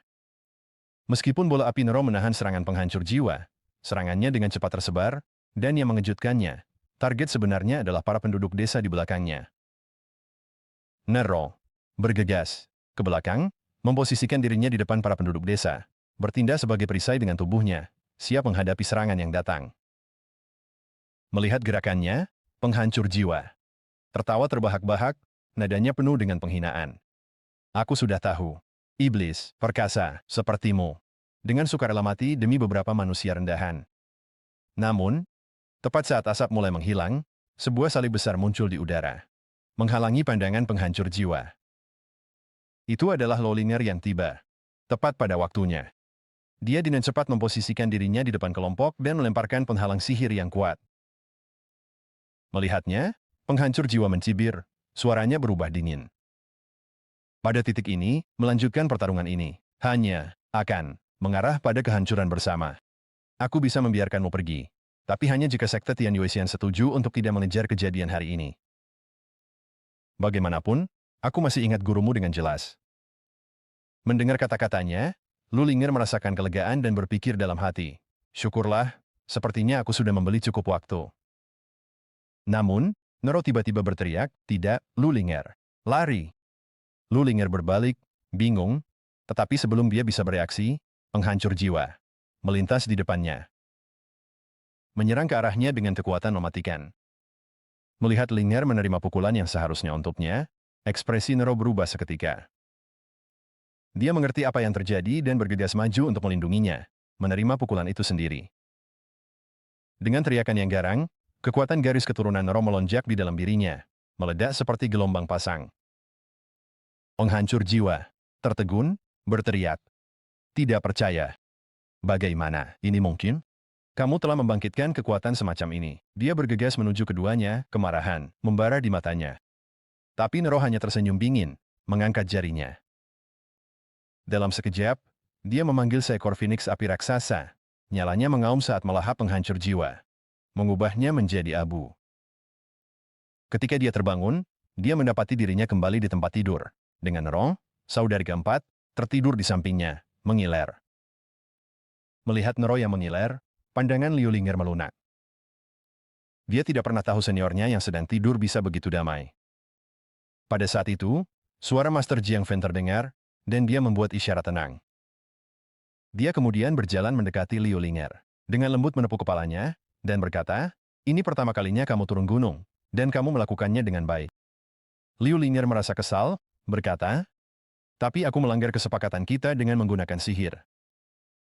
Meskipun bola api Nero menahan serangan penghancur jiwa, serangannya dengan cepat tersebar, dan yang mengejutkannya, target sebenarnya adalah para penduduk desa di belakangnya. Nero bergegas ke belakang, memposisikan dirinya di depan para penduduk desa, bertindak sebagai perisai dengan tubuhnya, siap menghadapi serangan yang datang. Melihat gerakannya, penghancur jiwa tertawa terbahak-bahak, nadanya penuh dengan penghinaan. Aku sudah tahu, iblis perkasa sepertimu, dengan sukarela mati demi beberapa manusia rendahan. Namun, tepat saat asap mulai menghilang, sebuah salib besar muncul di udara, menghalangi pandangan penghancur jiwa. Itu adalah Lolinger yang tiba, tepat pada waktunya. Dia dengan cepat memposisikan dirinya di depan kelompok dan melemparkan penghalang sihir yang kuat. Melihatnya, penghancur jiwa mencibir, suaranya berubah dingin. Pada titik ini, melanjutkan pertarungan ini, hanya akan mengarah pada kehancuran bersama. Aku bisa membiarkanmu pergi, tapi hanya jika sekte Tian Yuexian setuju untuk tidak mengejar kejadian hari ini. Bagaimanapun, aku masih ingat gurumu dengan jelas. Mendengar kata-katanya, Lulinger merasakan kelegaan dan berpikir dalam hati, syukurlah, sepertinya aku sudah membeli cukup waktu. Namun, Nero tiba-tiba berteriak, tidak, Lulinger. Lari. Lulinger berbalik, bingung, tetapi sebelum dia bisa bereaksi, penghancur jiwa melintas di depannya, menyerang ke arahnya dengan kekuatan mematikan. Melihat Linger menerima pukulan yang seharusnya untuknya, ekspresi Nero berubah seketika. Dia mengerti apa yang terjadi dan bergegas maju untuk melindunginya, menerima pukulan itu sendiri. Dengan teriakan yang garang, kekuatan garis keturunan Nero melonjak di dalam dirinya, meledak seperti gelombang pasang. Penghancur jiwa tertegun, berteriak, tidak percaya. Bagaimana ini mungkin? Kamu telah membangkitkan kekuatan semacam ini. Dia bergegas menuju keduanya, kemarahan membara di matanya. Tapi Nero hanya tersenyum dingin, mengangkat jarinya. Dalam sekejap, dia memanggil seekor Phoenix api raksasa. Nyalanya mengaum saat melahap penghancur jiwa, mengubahnya menjadi abu. Ketika dia terbangun, dia mendapati dirinya kembali di tempat tidur, dengan Nero, saudari keempat, tertidur di sampingnya, mengiler. Melihat Nero yang mengiler, pandangan Liu Linger melunak. Dia tidak pernah tahu seniornya yang sedang tidur bisa begitu damai. Pada saat itu, suara Master Jiang Fen terdengar, dan dia membuat isyarat tenang. Dia kemudian berjalan mendekati Liu Linger, dengan lembut menepuk kepalanya, dan berkata, ini pertama kalinya kamu turun gunung, dan kamu melakukannya dengan baik. Liu Linger merasa kesal, berkata, tapi aku melanggar kesepakatan kita dengan menggunakan sihir.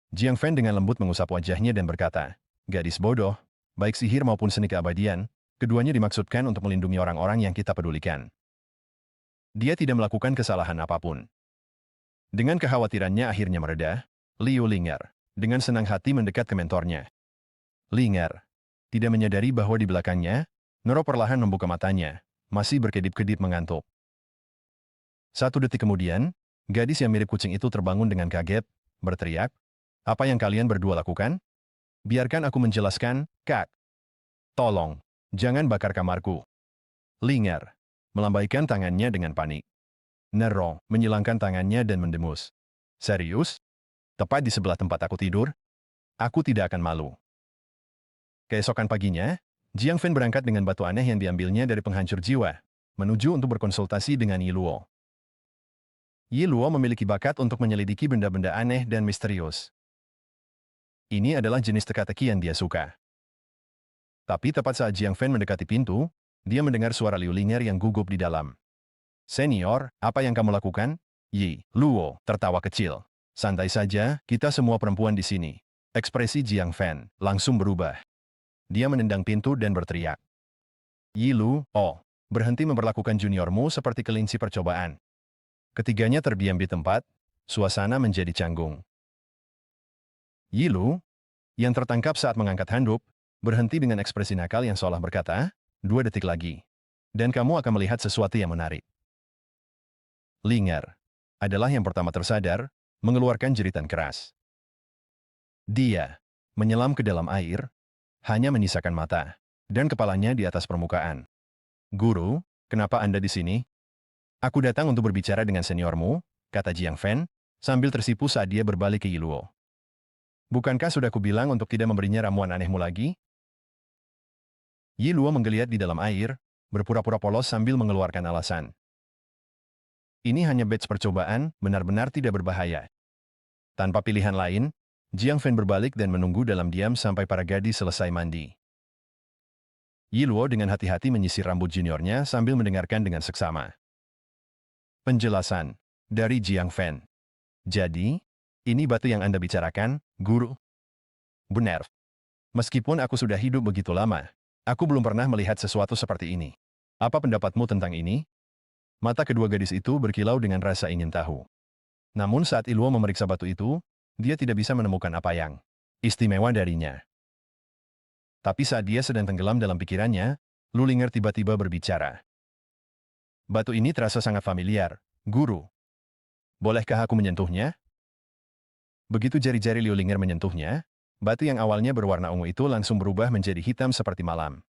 Jiang Fen dengan lembut mengusap wajahnya dan berkata, gadis bodoh, baik sihir maupun seni keabadian, keduanya dimaksudkan untuk melindungi orang-orang yang kita pedulikan. Dia tidak melakukan kesalahan apapun. Dengan kekhawatirannya akhirnya mereda, Liu Linger dengan senang hati mendekat ke mentornya. Linger tidak menyadari bahwa di belakangnya, Nero perlahan membuka matanya, masih berkedip-kedip mengantuk. 1 detik kemudian, gadis yang mirip kucing itu terbangun dengan kaget, berteriak, apa yang kalian berdua lakukan? Biarkan aku menjelaskan, Kak. Tolong, jangan bakar kamarku. Linger melambaikan tangannya dengan panik. Nero menyilangkan tangannya dan mendemus. Serius? Tepat di sebelah tempat aku tidur? Aku tidak akan malu. Keesokan paginya, Jiang Fen berangkat dengan batu aneh yang diambilnya dari penghancur jiwa, menuju untuk berkonsultasi dengan Yi Luo. Yi Luo memiliki bakat untuk menyelidiki benda-benda aneh dan misterius. Ini adalah jenis teka-teki yang dia suka. Tapi tepat saat Jiang Fen mendekati pintu, dia mendengar suara Liu Linger yang gugup di dalam. Senior, apa yang kamu lakukan? Yi Luo tertawa kecil. Santai saja, kita semua perempuan di sini. Ekspresi Jiang Fen langsung berubah. Dia menendang pintu dan berteriak. Yi Luo, berhenti memperlakukan juniormu seperti kelinci percobaan. Ketiganya terdiam di tempat, suasana menjadi canggung. Yilu, yang tertangkap saat mengangkat handuk, berhenti dengan ekspresi nakal yang seolah berkata, 2 detik lagi. Dan kamu akan melihat sesuatu yang menarik. Linger adalah yang pertama tersadar, mengeluarkan jeritan keras. Dia menyelam ke dalam air, hanya menyisakan mata, dan kepalanya di atas permukaan. Guru, kenapa Anda di sini? Aku datang untuk berbicara dengan seniormu, kata Jiang Fen, sambil tersipu saat dia berbalik ke Yiluo. Bukankah sudah kubilang untuk tidak memberinya ramuan anehmu lagi? Yiluo menggeliat di dalam air, berpura-pura polos sambil mengeluarkan alasan. Ini hanya batch percobaan, benar-benar tidak berbahaya. Tanpa pilihan lain, Jiang Fen berbalik dan menunggu dalam diam sampai para gadis selesai mandi. Yiluo dengan hati-hati menyisir rambut juniornya sambil mendengarkan dengan seksama. Penjelasan dari Jiang Fen. Jadi, ini batu yang Anda bicarakan, guru? Benar. Meskipun aku sudah hidup begitu lama, aku belum pernah melihat sesuatu seperti ini. Apa pendapatmu tentang ini? Mata kedua gadis itu berkilau dengan rasa ingin tahu. Namun saat Yiluo memeriksa batu itu, dia tidak bisa menemukan apa yang istimewa darinya. Tapi saat dia sedang tenggelam dalam pikirannya, Lulinger tiba-tiba berbicara. Batu ini terasa sangat familiar, guru. Bolehkah aku menyentuhnya? Begitu jari-jari Lulinger menyentuhnya, batu yang awalnya berwarna ungu itu langsung berubah menjadi hitam seperti malam.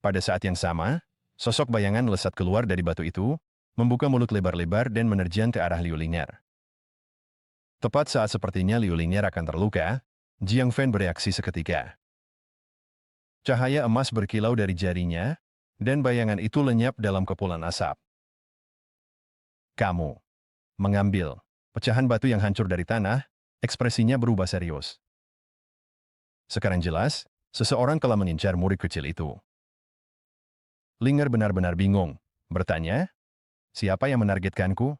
Pada saat yang sama, sosok bayangan melesat keluar dari batu itu, membuka mulut lebar-lebar dan menerjang ke arah Lulinger. Tepat saat sepertinya Lulinger akan terluka, Jiang Fen bereaksi seketika. Cahaya emas berkilau dari jarinya, dan bayangan itu lenyap dalam kepulan asap. Kamu mengambil pecahan batu yang hancur dari tanah, ekspresinya berubah serius. Sekarang jelas, seseorang telah mengincar murid kecil itu. Linger benar-benar bingung, bertanya, siapa yang menargetkanku?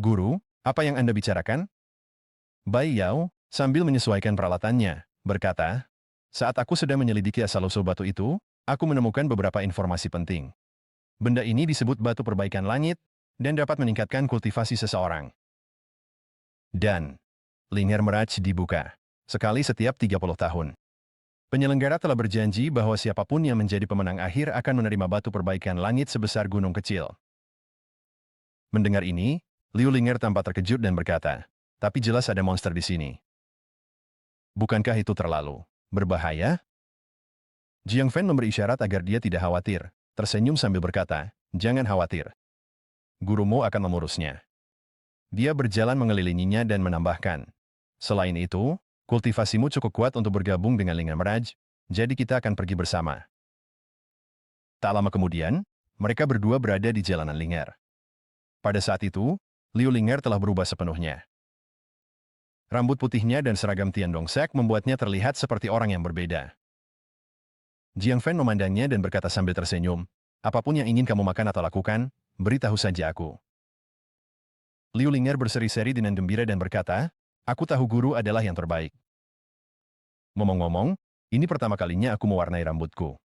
Guru, apa yang Anda bicarakan? Bai Yao, sambil menyesuaikan peralatannya, berkata, saat aku sedang menyelidiki asal-usul batu itu, aku menemukan beberapa informasi penting. Benda ini disebut batu perbaikan langit, dan dapat meningkatkan kultivasi seseorang. Dan, Linger Meraj dibuka, sekali setiap 30 tahun. Penyelenggara telah berjanji bahwa siapapun yang menjadi pemenang akhir akan menerima batu perbaikan langit sebesar gunung kecil. Mendengar ini, Liu Linger tampak terkejut dan berkata, tapi jelas ada monster di sini. Bukankah itu terlalu berbahaya? Jiang Fen memberi isyarat agar dia tidak khawatir, tersenyum sambil berkata, jangan khawatir. Gurumu akan mengurusnya. Dia berjalan mengelilinginya dan menambahkan, selain itu, kultivasimu cukup kuat untuk bergabung dengan Linger Meraj, jadi kita akan pergi bersama. Tak lama kemudian, mereka berdua berada di jalanan Linger. Pada saat itu, Liu Linger telah berubah sepenuhnya. Rambut putihnya dan seragam Tiandong Sek membuatnya terlihat seperti orang yang berbeda. Jiang Fen memandangnya dan berkata sambil tersenyum, apapun yang ingin kamu makan atau lakukan, beritahu saja aku. Liu Linger berseri-seri dengan gembira dan berkata, aku tahu guru adalah yang terbaik. Ngomong-ngomong, ini pertama kalinya aku mewarnai rambutku.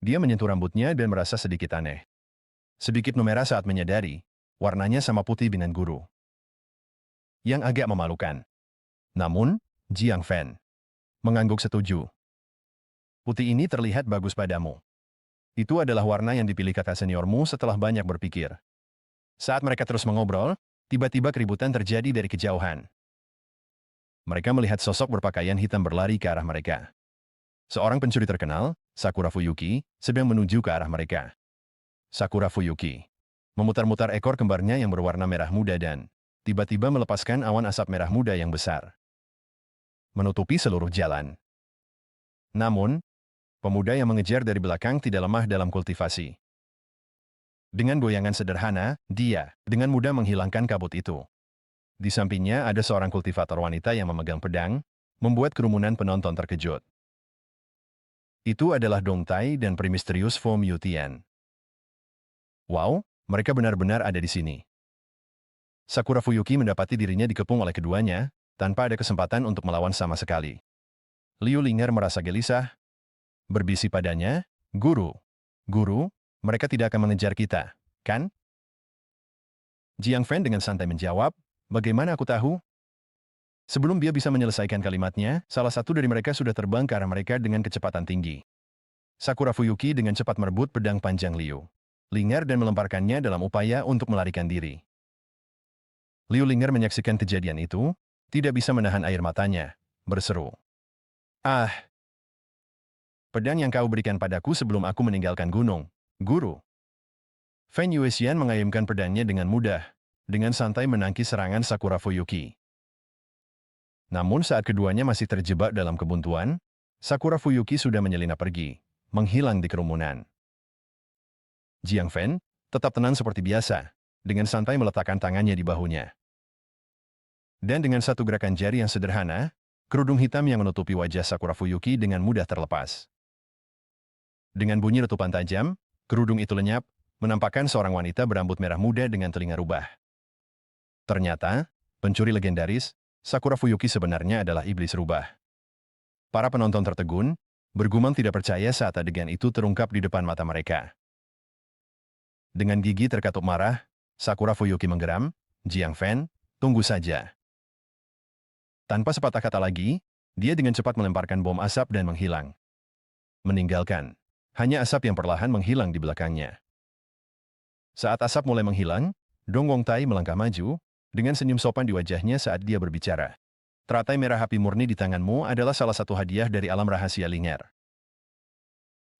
Dia menyentuh rambutnya dan merasa sedikit aneh. Sedikit memerah saat menyadari, warnanya sama putih dengan guru. Yang agak memalukan. Namun, Jiang Fen mengangguk setuju. Putih ini terlihat bagus padamu. Itu adalah warna yang dipilih kakak seniormu setelah banyak berpikir. Saat mereka terus mengobrol, tiba-tiba keributan terjadi dari kejauhan. Mereka melihat sosok berpakaian hitam berlari ke arah mereka. Seorang pencuri terkenal, Sakura Fuyuki, sedang menuju ke arah mereka. Sakura Fuyuki memutar-mutar ekor kembarnya yang berwarna merah muda dan tiba-tiba melepaskan awan asap merah muda yang besar, menutupi seluruh jalan. Namun, pemuda yang mengejar dari belakang tidak lemah dalam kultivasi. Dengan goyangan sederhana, dia dengan mudah menghilangkan kabut itu. Di sampingnya ada seorang kultivator wanita yang memegang pedang, membuat kerumunan penonton terkejut. Itu adalah Dong Tai dan Premisterius Fo Miutian. Wow, mereka benar-benar ada di sini. Sakura Fuyuki mendapati dirinya dikepung oleh keduanya, tanpa ada kesempatan untuk melawan sama sekali. Liu Linger merasa gelisah, berbisik padanya, Guru, mereka tidak akan mengejar kita, kan? Jiang Fan dengan santai menjawab, bagaimana aku tahu? Sebelum dia bisa menyelesaikan kalimatnya, salah satu dari mereka sudah terbang ke arah mereka dengan kecepatan tinggi. Sakura Fuyuki dengan cepat merebut pedang panjang Liu Linger dan melemparkannya dalam upaya untuk melarikan diri. Liu Linger menyaksikan kejadian itu, tidak bisa menahan air matanya, berseru. Ah, pedang yang kau berikan padaku sebelum aku meninggalkan gunung, guru. Fan Yuexian mengayunkan pedangnya dengan mudah, dengan santai menangkis serangan Sakura Fuyuki. Namun saat keduanya masih terjebak dalam kebuntuan, Sakura Fuyuki sudah menyelinap pergi, menghilang di kerumunan. Jiang Fan tetap tenang seperti biasa, dengan santai meletakkan tangannya di bahunya. Dan dengan satu gerakan jari yang sederhana, kerudung hitam yang menutupi wajah Sakura Fuyuki dengan mudah terlepas. Dengan bunyi letupan tajam, kerudung itu lenyap, menampakkan seorang wanita berambut merah muda dengan telinga rubah. Ternyata, pencuri legendaris, Sakura Fuyuki sebenarnya adalah iblis rubah. Para penonton tertegun, bergumam tidak percaya saat adegan itu terungkap di depan mata mereka. Dengan gigi terkatup marah, Sakura Fuyuki menggeram, Jiang Fan, tunggu saja. Tanpa sepatah kata lagi, dia dengan cepat melemparkan bom asap dan menghilang. Meninggalkan. Hanya asap yang perlahan menghilang di belakangnya. Saat asap mulai menghilang, Dong Wong Tai melangkah maju, dengan senyum sopan di wajahnya saat dia berbicara. Teratai merah api murni di tanganmu adalah salah satu hadiah dari alam rahasia Linger.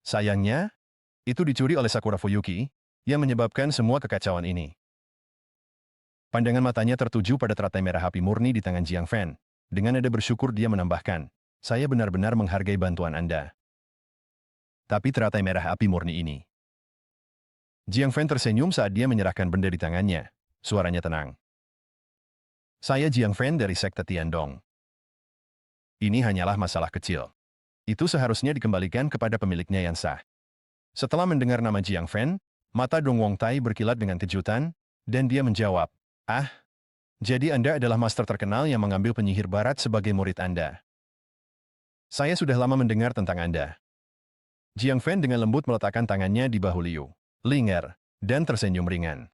Sayangnya, itu dicuri oleh Sakura Fuyuki, yang menyebabkan semua kekacauan ini. Pandangan matanya tertuju pada teratai merah api murni di tangan Jiang Fan. Dengan nada bersyukur dia menambahkan, saya benar-benar menghargai bantuan Anda. Tapi teratai merah api murni ini. Jiang Fan tersenyum saat dia menyerahkan benda di tangannya. Suaranya tenang. Saya Jiang Fan dari Sekte Tiandong. Ini hanyalah masalah kecil. Itu seharusnya dikembalikan kepada pemiliknya yang sah. Setelah mendengar nama Jiang Fan, mata Dong Wong Tai berkilat dengan kejutan, dan dia menjawab, ah, jadi Anda adalah master terkenal yang mengambil penyihir barat sebagai murid Anda. Saya sudah lama mendengar tentang Anda. Jiang Fan dengan lembut meletakkan tangannya di bahu Liu Linger, dan tersenyum ringan.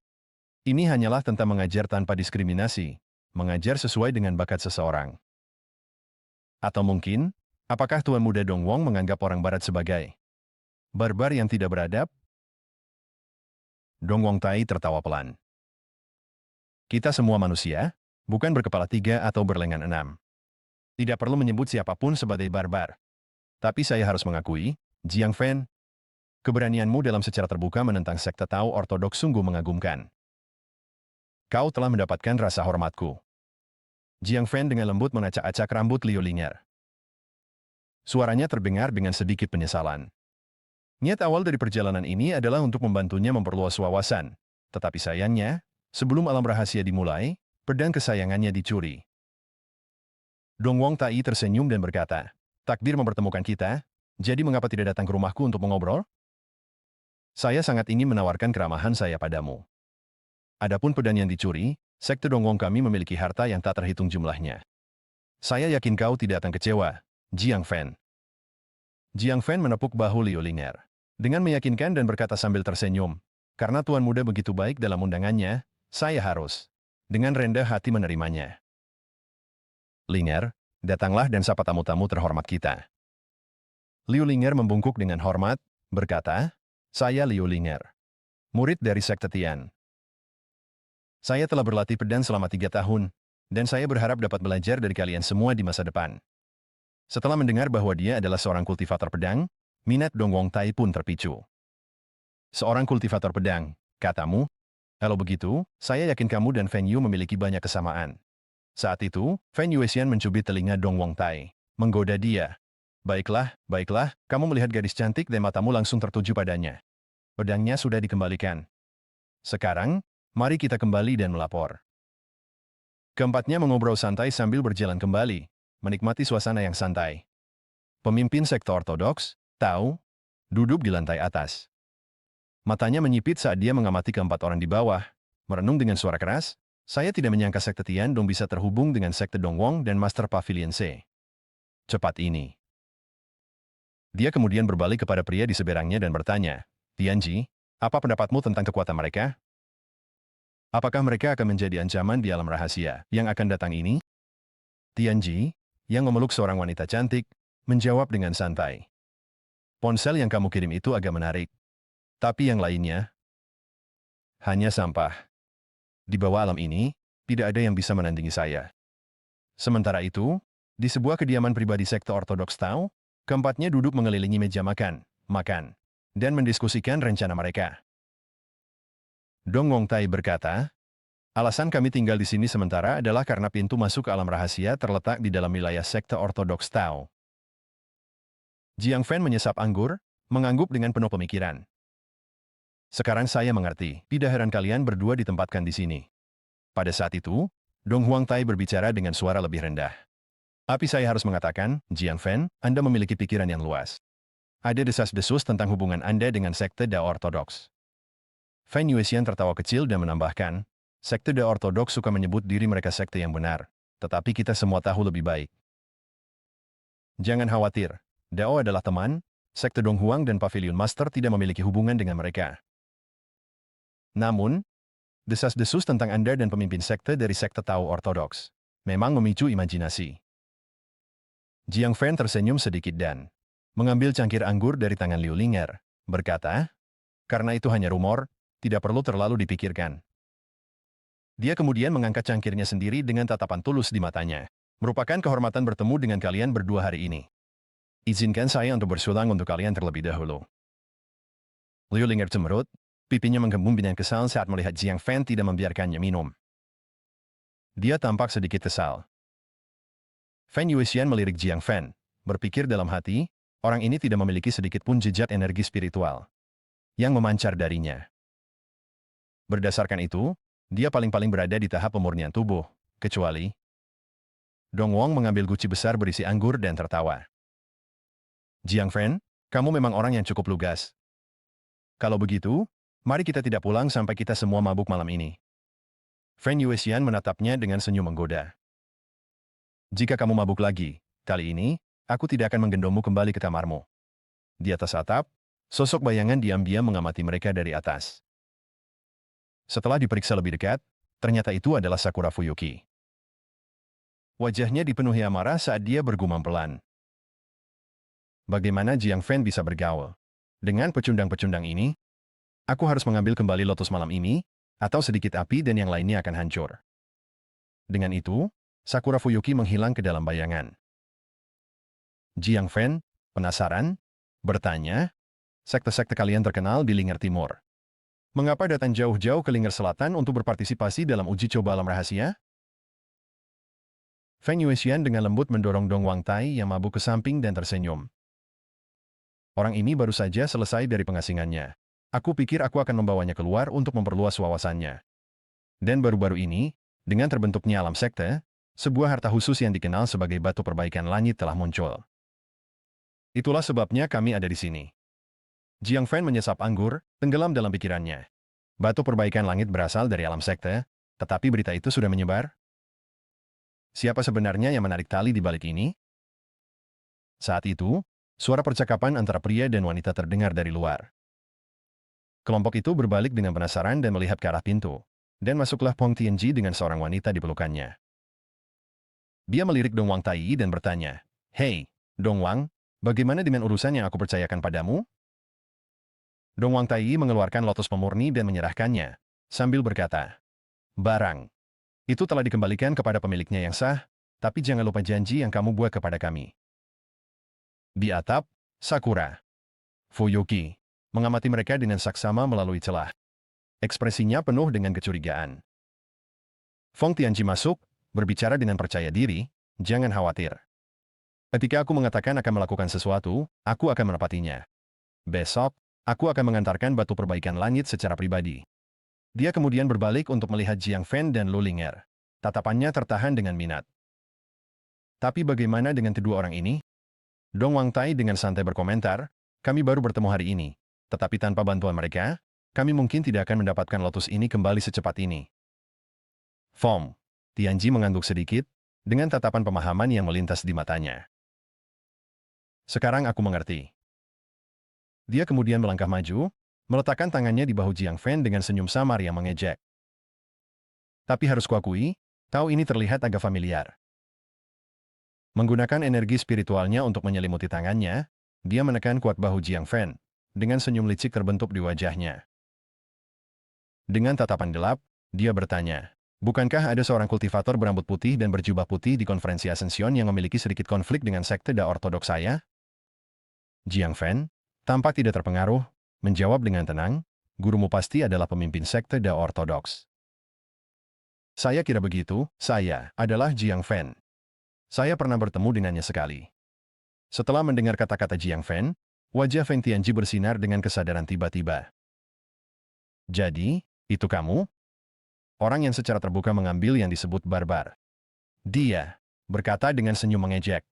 Ini hanyalah tentang mengajar tanpa diskriminasi, mengajar sesuai dengan bakat seseorang. Atau mungkin, apakah Tuan Muda Dong Wong menganggap orang barat sebagai barbar yang tidak beradab? Dong Wong Tai tertawa pelan. Kita semua manusia, bukan berkepala 3 atau berlengan 6. Tidak perlu menyebut siapapun sebagai barbar. Tapi saya harus mengakui, Jiang Fan, keberanianmu dalam secara terbuka menentang sekte Tao Ortodoks sungguh mengagumkan. Kau telah mendapatkan rasa hormatku. Jiang Fan dengan lembut mengacak-acak rambut Liu Linger. Suaranya terdengar dengan sedikit penyesalan. Niat awal dari perjalanan ini adalah untuk membantunya memperluas wawasan. Tetapi sayangnya, sebelum alam rahasia dimulai, pedang kesayangannya dicuri. Dong Wong Tai tersenyum dan berkata, takdir mempertemukan kita, jadi mengapa tidak datang ke rumahku untuk mengobrol? Saya sangat ingin menawarkan keramahan saya padamu. Adapun pedang yang dicuri, sekte Dong Wong kami memiliki harta yang tak terhitung jumlahnya. Saya yakin kau tidak akan kecewa, Jiang Fan. Jiang Fan menepuk bahu Liu Linger dengan meyakinkan dan berkata sambil tersenyum, karena Tuan Muda begitu baik dalam undangannya, saya harus dengan rendah hati menerimanya. Linger, datanglah dan sapa tamu-tamu terhormat kita. Liu Linger membungkuk dengan hormat, berkata, saya Liu Linger, murid dari Sekte Tian. Saya telah berlatih pedang selama 3 tahun, dan saya berharap dapat belajar dari kalian semua di masa depan. Setelah mendengar bahwa dia adalah seorang kultivator pedang, minat Dong Wong Tai pun terpicu. Seorang kultivator pedang, katamu? Kalau begitu, saya yakin kamu dan Feng Yu memiliki banyak kesamaan. Saat itu, Fan Yuexian mencubit telinga Dong Wong Tai, menggoda dia. Baiklah, baiklah, kamu melihat gadis cantik dan matamu langsung tertuju padanya. Pedangnya sudah dikembalikan. Sekarang, mari kita kembali dan melapor. Keempatnya mengobrol santai sambil berjalan kembali, menikmati suasana yang santai. Pemimpin sekte ortodoks, Tao, duduk di lantai atas. Matanya menyipit saat dia mengamati keempat orang di bawah, merenung dengan suara keras, saya tidak menyangka sekte Tiandong bisa terhubung dengan sekte Dong Wong dan Master Pavilion C. Cepat ini. Dia kemudian berbalik kepada pria di seberangnya dan bertanya, Tianji, apa pendapatmu tentang kekuatan mereka? Apakah mereka akan menjadi ancaman di alam rahasia yang akan datang ini? Tianji, yang memeluk seorang wanita cantik, menjawab dengan santai. Ponsel yang kamu kirim itu agak menarik. Tapi yang lainnya, hanya sampah. Di bawah alam ini, tidak ada yang bisa menandingi saya. Sementara itu, di sebuah kediaman pribadi sekte Ortodoks Tao, keempatnya duduk mengelilingi meja makan, dan mendiskusikan rencana mereka. Dong Wong Tai berkata, alasan kami tinggal di sini sementara adalah karena pintu masuk ke alam rahasia terletak di dalam wilayah sekte Ortodoks Tao. Jiang Fan menyesap anggur, mengangguk dengan penuh pemikiran. Sekarang saya mengerti, tidak heran kalian berdua ditempatkan di sini. Pada saat itu, Dong Huang Tai berbicara dengan suara lebih rendah. Tapi saya harus mengatakan, Jiang Fan, Anda memiliki pikiran yang luas. Ada desas-desus tentang hubungan Anda dengan sekte Dao Ortodoks. Fan Yuexian tertawa kecil dan menambahkan, sekte Dao Ortodoks suka menyebut diri mereka sekte yang benar, tetapi kita semua tahu lebih baik. Jangan khawatir, Dao adalah teman, sekte Dong Huang dan Pavilion Master tidak memiliki hubungan dengan mereka. Namun, desas-desus tentang Anda dan pemimpin sekte dari sekte Tao Ortodoks memang memicu imajinasi. Jiang Fan tersenyum sedikit dan mengambil cangkir anggur dari tangan Liu Linger, berkata, karena itu hanya rumor, tidak perlu terlalu dipikirkan. Dia kemudian mengangkat cangkirnya sendiri dengan tatapan tulus di matanya. Merupakan kehormatan bertemu dengan kalian berdua hari ini. Izinkan saya untuk bersulang untuk kalian terlebih dahulu. Liu Linger cemberut, pipinya menggembung dengan kesal saat melihat Jiang Fan tidak membiarkannya minum. Dia tampak sedikit kesal. Fan Yuexian melirik Jiang Fan, berpikir dalam hati, orang ini tidak memiliki sedikit pun jejak energi spiritual yang memancar darinya. Berdasarkan itu, dia paling-paling berada di tahap pemurnian tubuh, kecuali Dong Wong mengambil guci besar berisi anggur dan tertawa. Jiang Fan, kamu memang orang yang cukup lugas. Kalau begitu, mari kita tidak pulang sampai kita semua mabuk malam ini. Fan Yuexian menatapnya dengan senyum menggoda. Jika kamu mabuk lagi, kali ini, aku tidak akan menggendongmu kembali ke kamarmu. Di atas atap, sosok bayangan diam-diam mengamati mereka dari atas. Setelah diperiksa lebih dekat, ternyata itu adalah Sakura Fuyuki. Wajahnya dipenuhi amarah saat dia bergumam pelan. Bagaimana Jiang Fan bisa bergaul? Dengan pecundang-pecundang ini, aku harus mengambil kembali lotus malam ini, atau sedikit api dan yang lainnya akan hancur. Dengan itu, Sakura Fuyuki menghilang ke dalam bayangan. Jiang Fan, penasaran, bertanya, sekte-sekte kalian terkenal di Linggar Timur. Mengapa datang jauh-jauh ke Linggar Selatan untuk berpartisipasi dalam uji coba alam rahasia? Feng Yuexian dengan lembut mendorong Dong Wang Tai yang mabuk ke samping dan tersenyum. Orang ini baru saja selesai dari pengasingannya. Aku pikir aku akan membawanya keluar untuk memperluas wawasannya. Dan baru-baru ini, dengan terbentuknya alam sekte, sebuah harta khusus yang dikenal sebagai batu perbaikan langit telah muncul. Itulah sebabnya kami ada di sini. Jiang Fan menyesap anggur, tenggelam dalam pikirannya. Batu perbaikan langit berasal dari alam sekte, tetapi berita itu sudah menyebar. Siapa sebenarnya yang menarik tali di balik ini? Saat itu, suara percakapan antara pria dan wanita terdengar dari luar. Kelompok itu berbalik dengan penasaran dan melihat ke arah pintu. Dan masuklah Pong Tianji dengan seorang wanita di pelukannya. Dia melirik Dong Wang Tai dan bertanya, "Hei, Dong Wang, bagaimana dengan urusan yang aku percayakan padamu?" Dong Wang Tai mengeluarkan lotus pemurni dan menyerahkannya, sambil berkata, "Barang itu telah dikembalikan kepada pemiliknya yang sah, tapi jangan lupa janji yang kamu buat kepada kami." Di atap, Sakura Fuyuki mengamati mereka dengan saksama melalui celah. Ekspresinya penuh dengan kecurigaan. Fong Tianji masuk, berbicara dengan percaya diri, "Jangan khawatir. Ketika aku mengatakan akan melakukan sesuatu, aku akan menepatinya. Besok, aku akan mengantarkan batu perbaikan langit secara pribadi." Dia kemudian berbalik untuk melihat Jiang Fan dan Lu Linger. Tatapannya tertahan dengan minat. Tapi bagaimana dengan kedua orang ini? Dong Wang Tai dengan santai berkomentar, "Kami baru bertemu hari ini, tetapi tanpa bantuan mereka, kami mungkin tidak akan mendapatkan lotus ini kembali secepat ini." Fong Tianji mengangguk sedikit, dengan tatapan pemahaman yang melintas di matanya. "Sekarang aku mengerti." Dia kemudian melangkah maju, meletakkan tangannya di bahu Jiang Fan dengan senyum samar yang mengejek. Tapi harus kuakui, kau ini terlihat agak familiar. Menggunakan energi spiritualnya untuk menyelimuti tangannya, dia menekan kuat bahu Jiang Fan, dengan senyum licik terbentuk di wajahnya. Dengan tatapan gelap, dia bertanya, bukankah ada seorang kultivator berambut putih dan berjubah putih di konferensi Ascension yang memiliki sedikit konflik dengan sekte Da Ortodoks saya? Jiang Fan, tampak tidak terpengaruh, menjawab dengan tenang, gurumu pasti adalah pemimpin sekte Da Ortodoks. Saya kira begitu, saya adalah Jiang Fan. Saya pernah bertemu dengannya sekali. Setelah mendengar kata-kata Jiang Fan, wajah Feng Tianji bersinar dengan kesadaran tiba-tiba. Jadi, itu kamu? Orang yang secara terbuka mengambil yang disebut barbar. Dia berkata dengan senyum mengejek.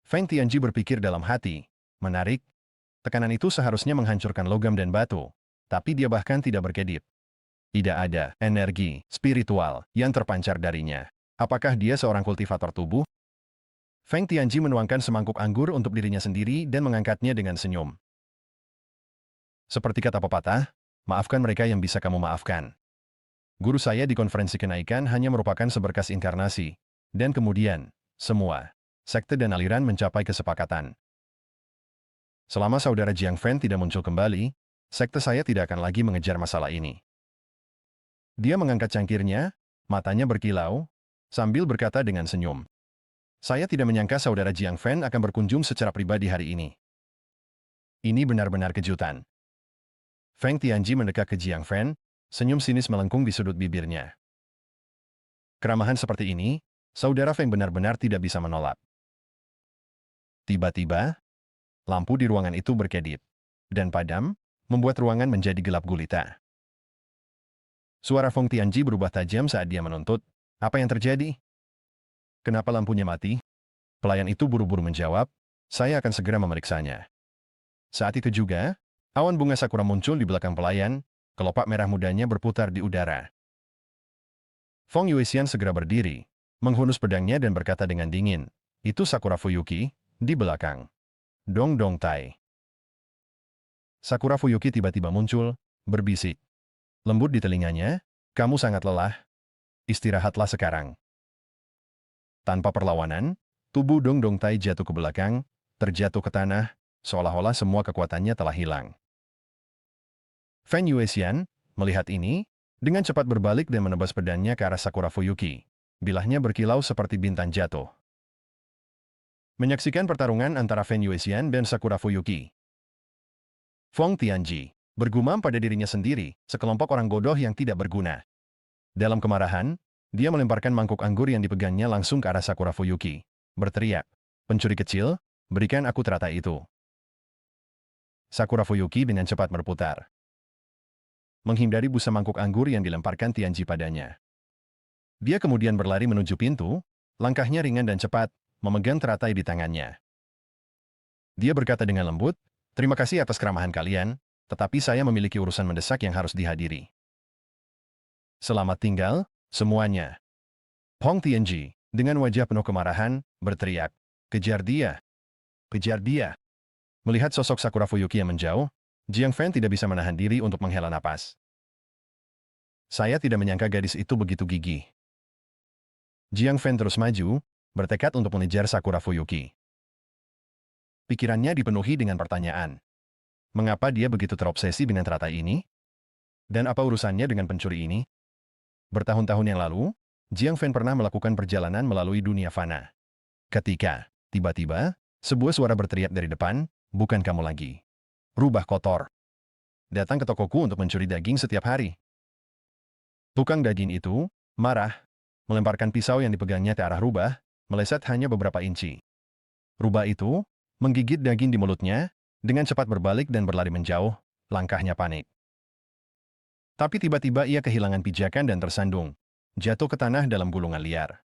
Feng Tianji berpikir dalam hati, menarik. Tekanan itu seharusnya menghancurkan logam dan batu, tapi dia bahkan tidak berkedip. Tidak ada energi spiritual yang terpancar darinya. Apakah dia seorang kultivator tubuh? Feng Tianji menuangkan semangkuk anggur untuk dirinya sendiri dan mengangkatnya dengan senyum. Seperti kata pepatah, maafkan mereka yang bisa kamu maafkan. Guru saya di konferensi kenaikan hanya merupakan seberkas inkarnasi, dan kemudian, semua sekte dan aliran mencapai kesepakatan. Selama saudara Jiang Fan tidak muncul kembali, sekte saya tidak akan lagi mengejar masalah ini. Dia mengangkat cangkirnya, matanya berkilau, sambil berkata dengan senyum. Saya tidak menyangka saudara Jiang Fan akan berkunjung secara pribadi hari ini. Ini benar-benar kejutan. Feng Tianji mendekat ke Jiang Fan, senyum sinis melengkung di sudut bibirnya. Keramahan seperti ini, saudara Feng benar-benar tidak bisa menolak. Tiba-tiba, lampu di ruangan itu berkedip dan padam, membuat ruangan menjadi gelap gulita. Suara Feng Tianji berubah tajam saat dia menuntut, apa yang terjadi? Kenapa lampunya mati? Pelayan itu buru-buru menjawab, saya akan segera memeriksanya. Saat itu juga, awan bunga sakura muncul di belakang pelayan, kelopak merah mudanya berputar di udara. Feng Yuexian segera berdiri, menghunus pedangnya dan berkata dengan dingin, itu Sakura Fuyuki, di belakang. Dong Dong Tai. Sakura Fuyuki tiba-tiba muncul, berbisik. Lembut di telinganya, kamu sangat lelah, istirahatlah sekarang. Tanpa perlawanan, tubuh Dong Dong Tai jatuh ke belakang, terjatuh ke tanah, seolah-olah semua kekuatannya telah hilang. Feng Yuexian, melihat ini, dengan cepat berbalik dan menebas pedangnya ke arah Sakura Fuyuki. Bilahnya berkilau seperti bintang jatuh. Menyaksikan pertarungan antara Feng Yuexian dan Sakura Fuyuki. Feng Tianji bergumam pada dirinya sendiri, sekelompok orang bodoh yang tidak berguna. Dalam kemarahan, dia melemparkan mangkuk anggur yang dipegangnya langsung ke arah Sakura Fuyuki, berteriak, pencuri kecil, berikan aku teratai itu. Sakura Fuyuki dengan cepat berputar, menghindari busa mangkuk anggur yang dilemparkan Tianji padanya. Dia kemudian berlari menuju pintu, langkahnya ringan dan cepat, memegang teratai di tangannya. Dia berkata dengan lembut, terima kasih atas keramahan kalian, tetapi saya memiliki urusan mendesak yang harus dihadiri. Selamat tinggal, semuanya. Feng Tianji, dengan wajah penuh kemarahan, berteriak, kejar dia. Kejar dia. Melihat sosok Sakura Fuyuki yang menjauh, Jiang Fan tidak bisa menahan diri untuk menghela napas. Saya tidak menyangka gadis itu begitu gigih. Jiang Fan terus maju, bertekad untuk mengejar Sakura Fuyuki. Pikirannya dipenuhi dengan pertanyaan. Mengapa dia begitu terobsesi dengan teratai ini? Dan apa urusannya dengan pencuri ini? Bertahun-tahun yang lalu, Jiang Fan pernah melakukan perjalanan melalui dunia fana. Ketika, tiba-tiba, sebuah suara berteriak dari depan, bukan kamu lagi. Rubah kotor. Datang ke tokoku untuk mencuri daging setiap hari. Tukang daging itu, marah, melemparkan pisau yang dipegangnya ke arah Rubah, meleset hanya beberapa inci. Rubah itu, menggigit daging di mulutnya, dengan cepat berbalik dan berlari menjauh, langkahnya panik. Tapi tiba-tiba ia kehilangan pijakan dan tersandung, jatuh ke tanah dalam gulungan liar.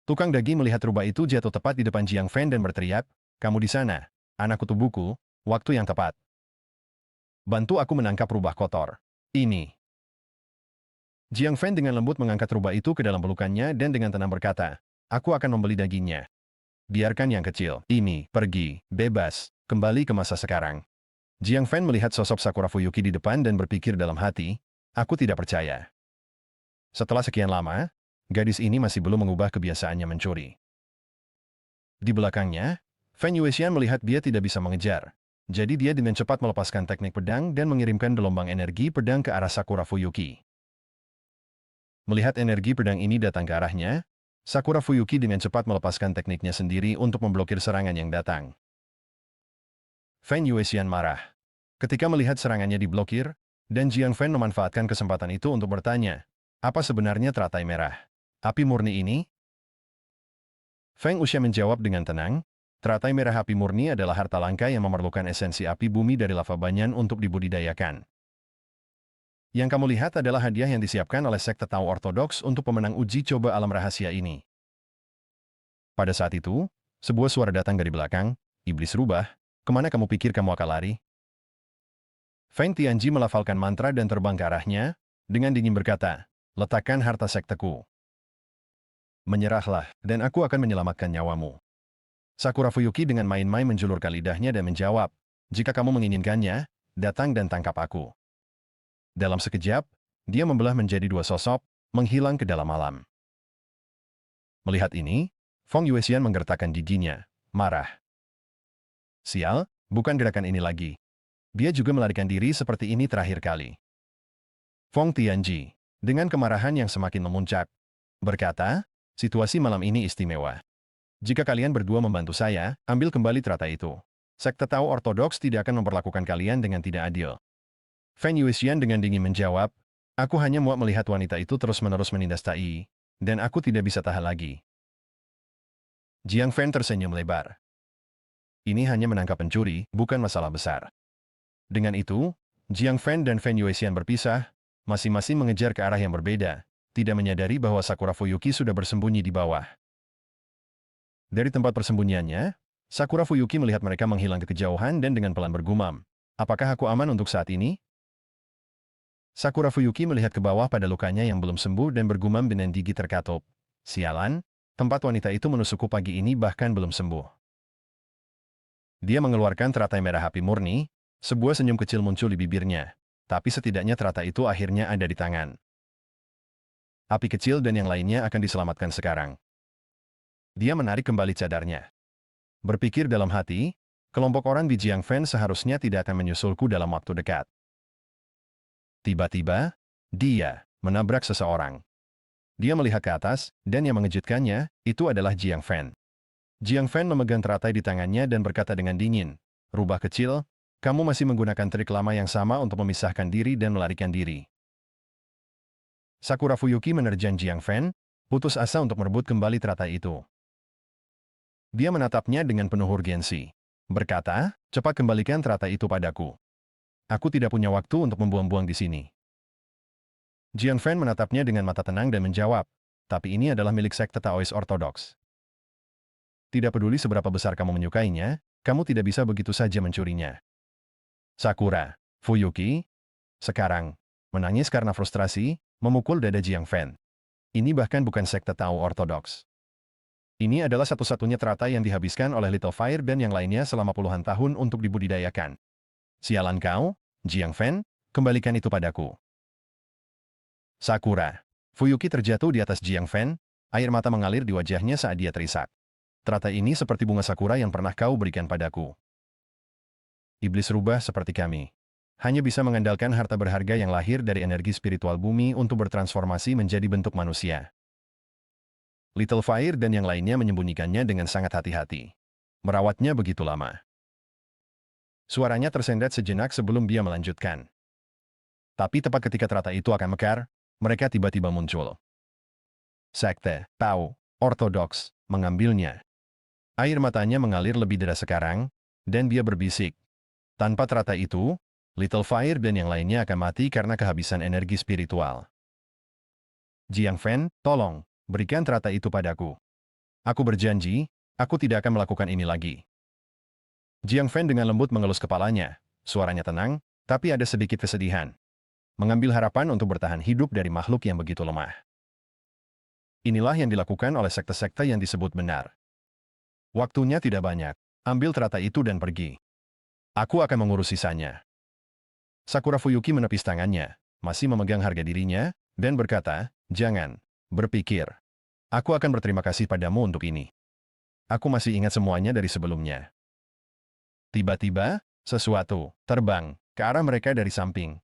Tukang daging melihat rubah itu jatuh tepat di depan Jiang Fan dan berteriak, kamu di sana, anak kutu buku, waktu yang tepat. Bantu aku menangkap rubah kotor. Ini. Jiang Fan dengan lembut mengangkat rubah itu ke dalam pelukannya dan dengan tenang berkata, aku akan membeli dagingnya. Biarkan yang kecil ini pergi, bebas, kembali ke masa sekarang. Jiang Fan melihat sosok Sakura Fuyuki di depan dan berpikir dalam hati, aku tidak percaya. Setelah sekian lama, gadis ini masih belum mengubah kebiasaannya mencuri. Di belakangnya, Feng Yuexian melihat dia tidak bisa mengejar. Jadi dia dengan cepat melepaskan teknik pedang dan mengirimkan gelombang energi pedang ke arah Sakura Fuyuki. Melihat energi pedang ini datang ke arahnya, Sakura Fuyuki dengan cepat melepaskan tekniknya sendiri untuk memblokir serangan yang datang. Feng Yuexian marah ketika melihat serangannya diblokir, dan Jiang Fan memanfaatkan kesempatan itu untuk bertanya, apa sebenarnya teratai merah? Api murni ini? Feng Wuxia menjawab dengan tenang, teratai merah api murni adalah harta langka yang memerlukan esensi api bumi dari lava banyan untuk dibudidayakan. Yang kamu lihat adalah hadiah yang disiapkan oleh sekte Tao Ortodoks untuk pemenang uji coba alam rahasia ini. Pada saat itu, sebuah suara datang dari belakang, iblis rubah, kemana kamu pikir kamu akan lari? Feng Tianji melafalkan mantra dan terbang ke arahnya, dengan dingin berkata, letakkan harta sekteku. Menyerahlah, dan aku akan menyelamatkan nyawamu. Sakura Fuyuki dengan main-main menjulurkan lidahnya dan menjawab, jika kamu menginginkannya, datang dan tangkap aku. Dalam sekejap, dia membelah menjadi dua sosok, menghilang ke dalam malam. Melihat ini, Feng Yuexian menggertakkan giginya, marah. Sial, bukan gerakan ini lagi. Dia juga melarikan diri seperti ini terakhir kali. Feng Tianji, dengan kemarahan yang semakin memuncak, berkata, situasi malam ini istimewa. Jika kalian berdua membantu saya, ambil kembali teratai itu. Sekte Tao Ortodoks tidak akan memperlakukan kalian dengan tidak adil. Feng Yuexian dengan dingin menjawab, aku hanya muak melihat wanita itu terus-menerus menindas Tai, dan aku tidak bisa tahan lagi. Jiang Fan tersenyum lebar. Ini hanya menangkap pencuri, bukan masalah besar. Dengan itu, Jiang Fan dan Feng Yuexian berpisah, masing-masing mengejar ke arah yang berbeda, tidak menyadari bahwa Sakura Fuyuki sudah bersembunyi di bawah. Dari tempat persembunyiannya, Sakura Fuyuki melihat mereka menghilang ke kejauhan dan dengan pelan bergumam, apakah aku aman untuk saat ini? Sakura Fuyuki melihat ke bawah pada lukanya yang belum sembuh dan bergumam dengan gigi terkatup. Sialan, tempat wanita itu menusukku pagi ini bahkan belum sembuh. Dia mengeluarkan teratai merah api murni, sebuah senyum kecil muncul di bibirnya, tapi setidaknya teratai itu akhirnya ada di tangan. Api kecil dan yang lainnya akan diselamatkan sekarang. Dia menarik kembali cadarnya. Berpikir dalam hati, kelompok orang di Jiang Fan seharusnya tidak akan menyusulku dalam waktu dekat. Tiba-tiba, dia menabrak seseorang. Dia melihat ke atas, dan yang mengejutkannya, itu adalah Jiang Fan. Jiang Fan memegang teratai di tangannya dan berkata dengan dingin, rubah kecil, kamu masih menggunakan trik lama yang sama untuk memisahkan diri dan melarikan diri. Sakura Fuyuki menerjang Jiang Fan, putus asa untuk merebut kembali teratai itu. Dia menatapnya dengan penuh urgensi. Berkata, cepat kembalikan teratai itu padaku. Aku tidak punya waktu untuk membuang-buang di sini. Jiang Fan menatapnya dengan mata tenang dan menjawab, tapi ini adalah milik sekte Taois Ortodoks. Tidak peduli seberapa besar kamu menyukainya, kamu tidak bisa begitu saja mencurinya. Sakura Fuyuki, sekarang, menangis karena frustrasi, memukul dada Jiang Fan. Ini bahkan bukan sekte Tao Ortodoks. Ini adalah satu-satunya teratai yang dihabiskan oleh Little Fire dan yang lainnya selama puluhan tahun untuk dibudidayakan. Sialan kau, Jiang Fan, kembalikan itu padaku. Sakura Fuyuki terjatuh di atas Jiang Fan, air mata mengalir di wajahnya saat dia terisak. Teratai ini seperti bunga sakura yang pernah kau berikan padaku. Iblis rubah seperti kami. Hanya bisa mengandalkan harta berharga yang lahir dari energi spiritual bumi untuk bertransformasi menjadi bentuk manusia. Little Fire dan yang lainnya menyembunyikannya dengan sangat hati-hati. Merawatnya begitu lama. Suaranya tersendat sejenak sebelum dia melanjutkan. Tapi tepat ketika teratai itu akan mekar, mereka tiba-tiba muncul. Sekte Tao Ortodoks mengambilnya. Air matanya mengalir lebih deras sekarang, dan dia berbisik. Tanpa teratai itu, Little Fire dan yang lainnya akan mati karena kehabisan energi spiritual. Jiang Fan, tolong, berikan teratai itu padaku. Aku berjanji, aku tidak akan melakukan ini lagi. Jiang Fan dengan lembut mengelus kepalanya, suaranya tenang, tapi ada sedikit kesedihan. Mengambil harapan untuk bertahan hidup dari makhluk yang begitu lemah. Inilah yang dilakukan oleh sekte-sekte yang disebut benar. Waktunya tidak banyak, ambil teratai itu dan pergi. Aku akan mengurus sisanya. Sakura Fuyuki menepis tangannya, masih memegang harga dirinya, dan berkata, Jangan berpikir, aku akan berterima kasih padamu untuk ini. Aku masih ingat semuanya dari sebelumnya. Tiba-tiba, sesuatu terbang ke arah mereka dari samping.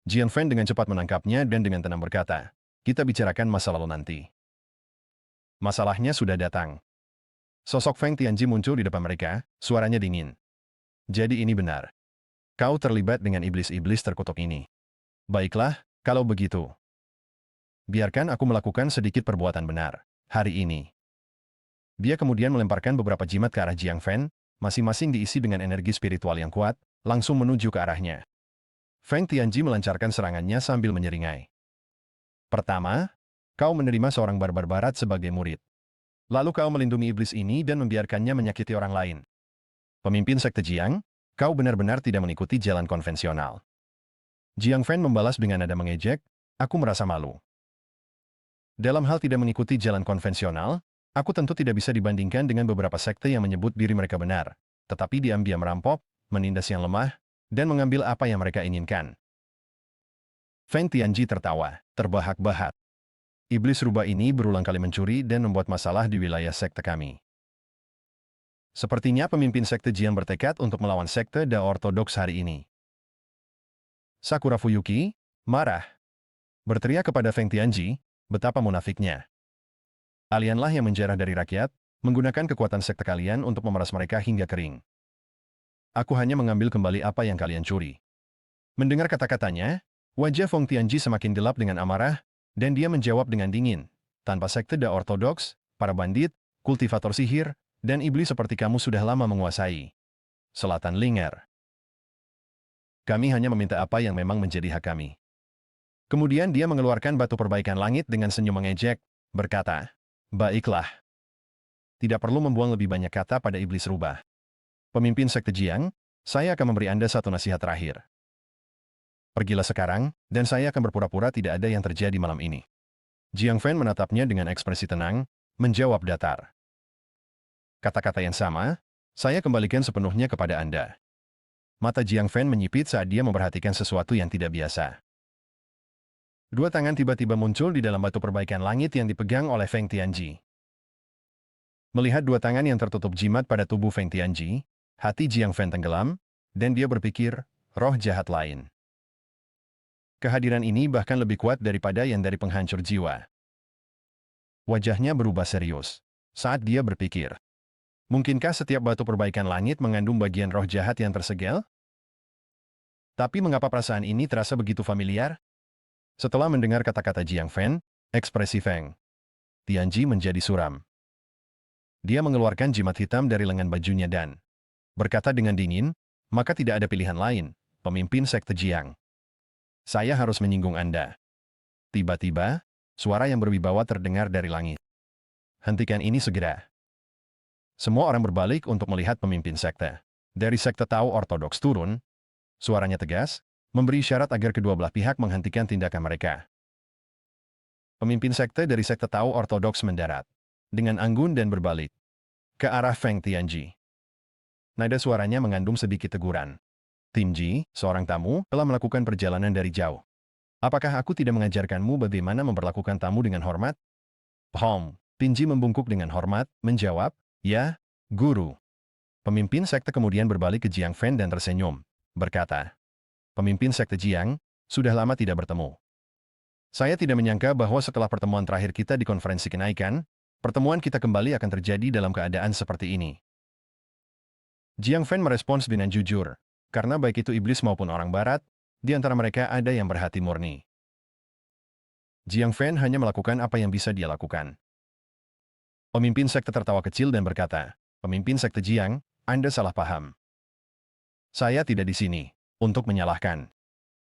Jian Fan dengan cepat menangkapnya dan dengan tenang berkata, kita bicarakan masa lalu nanti. Masalahnya sudah datang. Sosok Feng Tianji muncul di depan mereka, suaranya dingin. Jadi ini benar. Kau terlibat dengan iblis-iblis terkutuk ini. Baiklah, kalau begitu. Biarkan aku melakukan sedikit perbuatan benar hari ini. Dia kemudian melemparkan beberapa jimat ke arah Jiang Fan, masing-masing diisi dengan energi spiritual yang kuat, langsung menuju ke arahnya. Feng Tianji melancarkan serangannya sambil menyeringai. Pertama, kau menerima seorang barbar barat sebagai murid. Lalu kau melindungi iblis ini dan membiarkannya menyakiti orang lain. Pemimpin sekte Jiang, kau benar-benar tidak mengikuti jalan konvensional. Jiang Fan membalas dengan nada mengejek, aku merasa malu. Dalam hal tidak mengikuti jalan konvensional, aku tentu tidak bisa dibandingkan dengan beberapa sekte yang menyebut diri mereka benar, tetapi diam-diam merampok, menindas yang lemah, dan mengambil apa yang mereka inginkan. Feng Tianji tertawa, terbahak-bahak. Iblis rubah ini berulang kali mencuri dan membuat masalah di wilayah sekte kami. Sepertinya pemimpin sekte Jiang bertekad untuk melawan sekte Da Ortodoks hari ini. Sakura Fuyuki marah. Berteriak kepada Feng Tianji, betapa munafiknya. Kalianlah yang menjarah dari rakyat, menggunakan kekuatan sekte kalian untuk memeras mereka hingga kering. Aku hanya mengambil kembali apa yang kalian curi. Mendengar kata-katanya, wajah Feng Tianji semakin gelap dengan amarah, dan dia menjawab dengan dingin, tanpa sekte Da Ortodoks, para bandit, kultivator sihir, dan iblis seperti kamu sudah lama menguasai Selatan Ling'er. Kami hanya meminta apa yang memang menjadi hak kami. Kemudian dia mengeluarkan batu perbaikan langit dengan senyum mengejek, berkata, baiklah. Tidak perlu membuang lebih banyak kata pada iblis rubah. Pemimpin sekte Jiang, saya akan memberi Anda satu nasihat terakhir. Pergilah sekarang, dan saya akan berpura-pura tidak ada yang terjadi malam ini. Jiang Fan menatapnya dengan ekspresi tenang, menjawab datar. Kata-kata yang sama, saya kembalikan sepenuhnya kepada Anda. Mata Jiang Fan menyipit saat dia memperhatikan sesuatu yang tidak biasa. Dua tangan tiba-tiba muncul di dalam batu perbaikan langit yang dipegang oleh Feng Tianji. Melihat dua tangan yang tertutup jimat pada tubuh Feng Tianji, hati Jiang Fan tenggelam, dan dia berpikir, roh jahat lain. Kehadiran ini bahkan lebih kuat daripada yang dari penghancur jiwa. Wajahnya berubah serius saat dia berpikir. Mungkinkah setiap batu perbaikan langit mengandung bagian roh jahat yang tersegel? Tapi mengapa perasaan ini terasa begitu familiar? Setelah mendengar kata-kata Jiang Fan, ekspresi Feng Tianji menjadi suram. Dia mengeluarkan jimat hitam dari lengan bajunya dan berkata dengan dingin, maka tidak ada pilihan lain, pemimpin sekte Jiang. Saya harus menyinggung Anda. Tiba-tiba, suara yang berwibawa terdengar dari langit. Hentikan ini segera. Semua orang berbalik untuk melihat pemimpin sekte. Dari sekte Tao Ortodoks turun, suaranya tegas, memberi isyarat agar kedua belah pihak menghentikan tindakan mereka. Pemimpin sekte dari sekte Tao Ortodoks mendarat, dengan anggun dan berbalik, ke arah Feng Tianji. Nada suaranya mengandung sedikit teguran. Tim Ji, seorang tamu, telah melakukan perjalanan dari jauh. Apakah aku tidak mengajarkanmu bagaimana memperlakukan tamu dengan hormat? Paham. Tim Ji membungkuk dengan hormat, menjawab, ya, guru. Pemimpin sekte kemudian berbalik ke Jiang Fan dan tersenyum, berkata, pemimpin sekte Jiang, sudah lama tidak bertemu. Saya tidak menyangka bahwa setelah pertemuan terakhir kita di konferensi kenaikan, pertemuan kita kembali akan terjadi dalam keadaan seperti ini. Jiang Fan merespons dengan jujur, karena baik itu iblis maupun orang barat, di antara mereka ada yang berhati murni. Jiang Fan hanya melakukan apa yang bisa dia lakukan. Pemimpin sekte tertawa kecil dan berkata, pemimpin sekte Jiang, Anda salah paham. Saya tidak di sini untuk menyalahkan.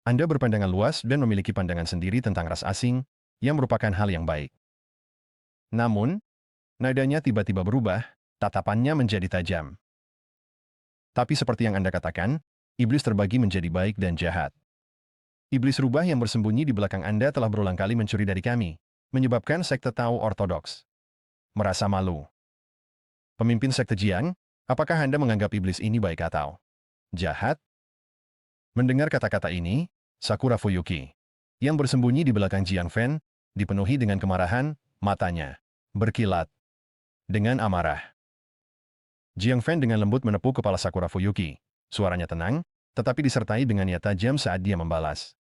Anda berpandangan luas dan memiliki pandangan sendiri tentang ras asing, yang merupakan hal yang baik. Namun, nadanya tiba-tiba berubah, tatapannya menjadi tajam. Tapi seperti yang Anda katakan, iblis terbagi menjadi baik dan jahat. Iblis rubah yang bersembunyi di belakang Anda telah berulang kali mencuri dari kami, menyebabkan sekte Tao Ortodoks merasa malu. Pemimpin sekte Jiang, apakah Anda menganggap iblis ini baik atau jahat? Mendengar kata-kata ini, Sakura Fuyuki, yang bersembunyi di belakang Jiang Fan, dipenuhi dengan kemarahan, matanya berkilat dengan amarah. Jiang Fan dengan lembut menepuk kepala Sakura Fuyuki. Suaranya tenang, tetapi disertai dengan niat tajam saat dia membalas.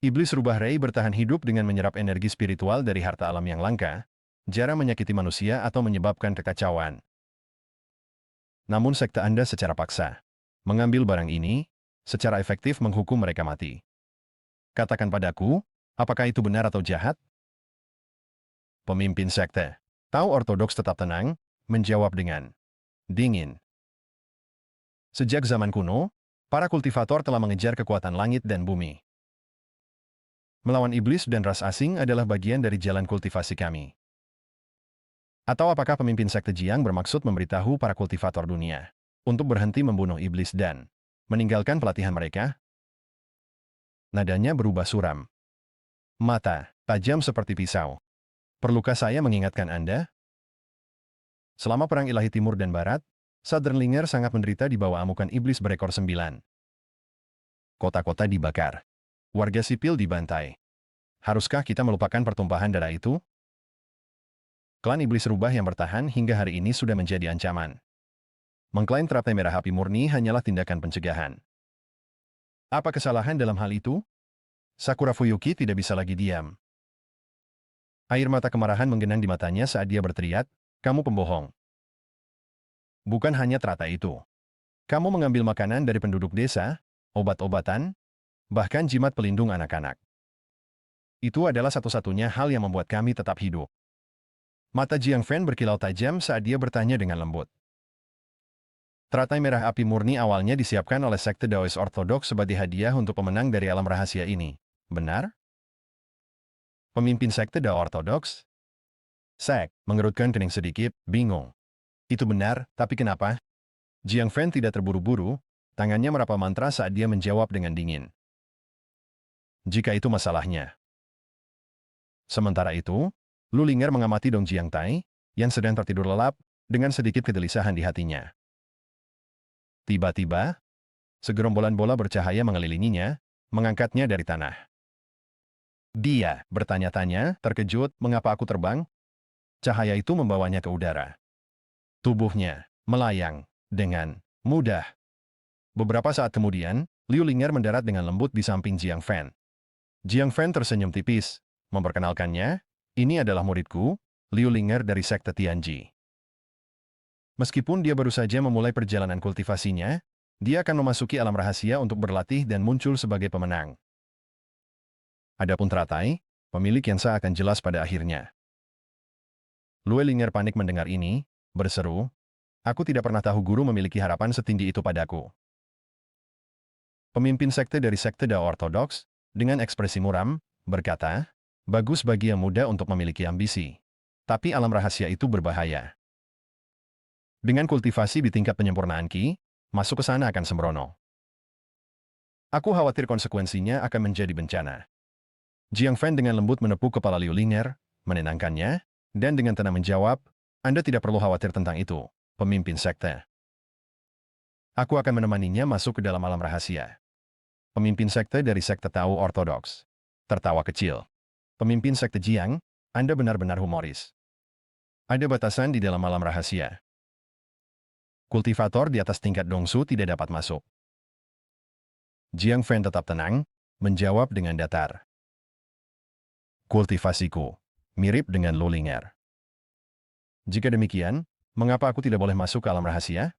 Iblis rubah Rei bertahan hidup dengan menyerap energi spiritual dari harta alam yang langka, jarang menyakiti manusia atau menyebabkan kekacauan. Namun sekte Anda secara paksa mengambil barang ini, secara efektif menghukum mereka mati. Katakan padaku, apakah itu benar atau jahat? Pemimpin sekte Tao Ortodoks tetap tenang, menjawab dengan dingin. Sejak zaman kuno, para kultivator telah mengejar kekuatan langit dan bumi. Melawan iblis dan ras asing adalah bagian dari jalan kultivasi kami. Atau apakah pemimpin sekte Jiang bermaksud memberitahu para kultivator dunia untuk berhenti membunuh iblis dan meninggalkan pelatihan mereka? Nadanya berubah suram. Mata, tajam seperti pisau. Perlukah saya mengingatkan Anda? Selama Perang Ilahi Timur dan Barat, Southernlinger sangat menderita di bawah amukan iblis berekor 9. Kota-kota dibakar. Warga sipil dibantai. Haruskah kita melupakan pertumpahan darah itu? Klan iblis rubah yang bertahan hingga hari ini sudah menjadi ancaman. Mengklaim teratai merah api murni hanyalah tindakan pencegahan. Apa kesalahan dalam hal itu? Sakura Fuyuki tidak bisa lagi diam. Air mata kemarahan menggenang di matanya saat dia berteriak, "Kamu pembohong." Bukan hanya teratai itu. Kamu mengambil makanan dari penduduk desa, obat-obatan, bahkan jimat pelindung anak-anak. Itu adalah satu-satunya hal yang membuat kami tetap hidup. Mata Jiang Fan berkilau tajam saat dia bertanya dengan lembut. Teratai merah api murni awalnya disiapkan oleh sekte Daois Ortodoks sebagai hadiah untuk pemenang dari alam rahasia ini. Benar? Pemimpin sekte Dao Ortodoks? Sek, mengerutkan kening sedikit, bingung. Itu benar, tapi kenapa? Jiang Fan tidak terburu-buru, tangannya merapal mantra saat dia menjawab dengan dingin. Jika itu masalahnya. Sementara itu, Lu Linger mengamati Dong Jiang Tai, yang sedang tertidur lelap, dengan sedikit kegelisahan di hatinya. Tiba-tiba, segerombolan bola bercahaya mengelilinginya, mengangkatnya dari tanah. Dia bertanya-tanya, terkejut, mengapa aku terbang? Cahaya itu membawanya ke udara. Tubuhnya melayang dengan mudah. Beberapa saat kemudian, Liu Linger mendarat dengan lembut di samping Jiang Fan. Jiang Fan tersenyum tipis, memperkenalkannya, "Ini adalah muridku, Liu Linger dari sekte Tianji." Meskipun dia baru saja memulai perjalanan kultivasinya, dia akan memasuki alam rahasia untuk berlatih dan muncul sebagai pemenang. Adapun teratai, pemilik yang sah akan jelas pada akhirnya. Liu Linger panik mendengar ini, berseru, "Aku tidak pernah tahu guru memiliki harapan setinggi itu padaku." Pemimpin sekte dari sekte Dao Ortodoks, dengan ekspresi muram, berkata, "Bagus bagi yang muda untuk memiliki ambisi. Tapi alam rahasia itu berbahaya. Dengan kultivasi di tingkat penyempurnaan Qi, masuk ke sana akan sembrono. Aku khawatir konsekuensinya akan menjadi bencana." Jiang Fan dengan lembut menepuk kepala Liu Linger, menenangkannya, dan dengan tenang menjawab, "Anda tidak perlu khawatir tentang itu, pemimpin sekte. Aku akan menemaninya masuk ke dalam alam rahasia." Pemimpin sekte dari sekte Tao Ortodoks tertawa kecil. "Pemimpin sekte Jiang, Anda benar-benar humoris. Ada batasan di dalam alam rahasia. Kultivator di atas tingkat Dongsu tidak dapat masuk." Jiang Fan tetap tenang, menjawab dengan datar. "Kultivasiku mirip dengan Lu Linger. Jika demikian, mengapa aku tidak boleh masuk ke alam rahasia?"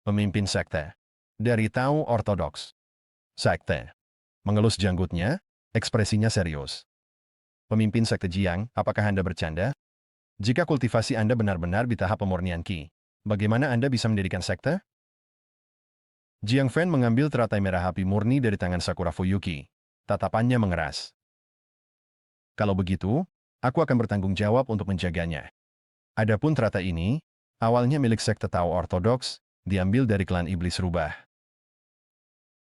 Pemimpin sekte dari Tao Ortodoks. Sekte mengelus janggutnya, ekspresinya serius. "Pemimpin sekte Jiang, apakah Anda bercanda? Jika kultivasi Anda benar-benar di tahap pemurnian Qi, bagaimana Anda bisa mendirikan sekte?" Jiang Fan mengambil teratai merah api murni dari tangan Sakura Fuyuki. Tatapannya mengeras. "Kalau begitu, aku akan bertanggung jawab untuk menjaganya. Adapun teratai ini, awalnya milik sekte Tao Ortodoks, diambil dari klan iblis rubah.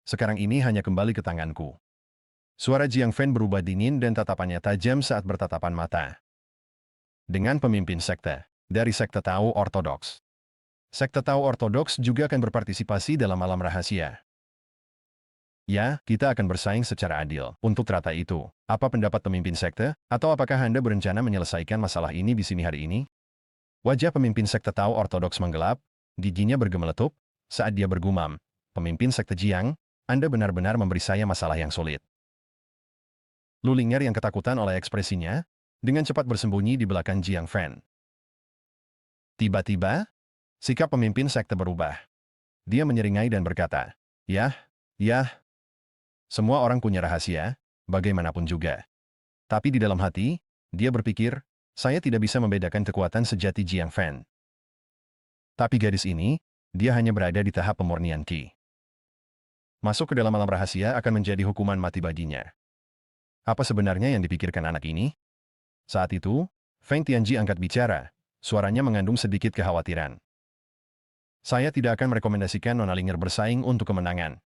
Sekarang ini hanya kembali ke tanganku." Suara Jiang Fan berubah dingin dan tatapannya tajam saat bertatapan mata dengan pemimpin sekte dari sekte Tao Ortodoks. Sekte Tao Ortodoks juga akan berpartisipasi dalam alam rahasia. Ya, kita akan bersaing secara adil. Untuk teratai itu, apa pendapat pemimpin sekte? Atau apakah Anda berencana menyelesaikan masalah ini di sini hari ini? Wajah pemimpin sekte Tao Ortodoks menggelap, giginya bergemeletup, saat dia bergumam, pemimpin sekte Jiang, Anda benar-benar memberi saya masalah yang sulit. Lulinger yang ketakutan oleh ekspresinya, dengan cepat bersembunyi di belakang Jiang Fan. Tiba-tiba, sikap pemimpin sekte berubah. Dia menyeringai dan berkata, "Yah, semua orang punya rahasia, bagaimanapun juga." Tapi di dalam hati, dia berpikir, saya tidak bisa membedakan kekuatan sejati Jiang Fan. Tapi gadis ini, dia hanya berada di tahap pemurnian Qi. Masuk ke dalam alam rahasia akan menjadi hukuman mati baginya. Apa sebenarnya yang dipikirkan anak ini? Saat itu, Feng Tianji angkat bicara, suaranya mengandung sedikit kekhawatiran. Saya tidak akan merekomendasikan Nona Linger bersaing untuk kemenangan.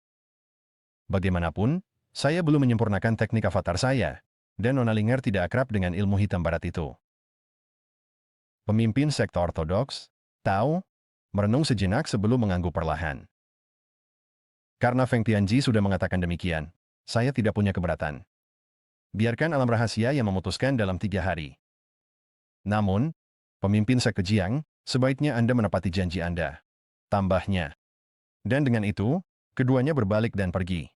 Bagaimanapun, saya belum menyempurnakan teknik avatar saya, dan Nona Linger tidak akrab dengan ilmu hitam barat itu. Pemimpin sekte ortodoks, Tao, merenung sejenak sebelum mengangguk perlahan. Karena Feng Tianji sudah mengatakan demikian, saya tidak punya keberatan. Biarkan alam rahasia yang memutuskan dalam 3 hari. Namun, pemimpin sekte Jiang, sebaiknya Anda menepati janji Anda. Tambahnya. Dan dengan itu, keduanya berbalik dan pergi.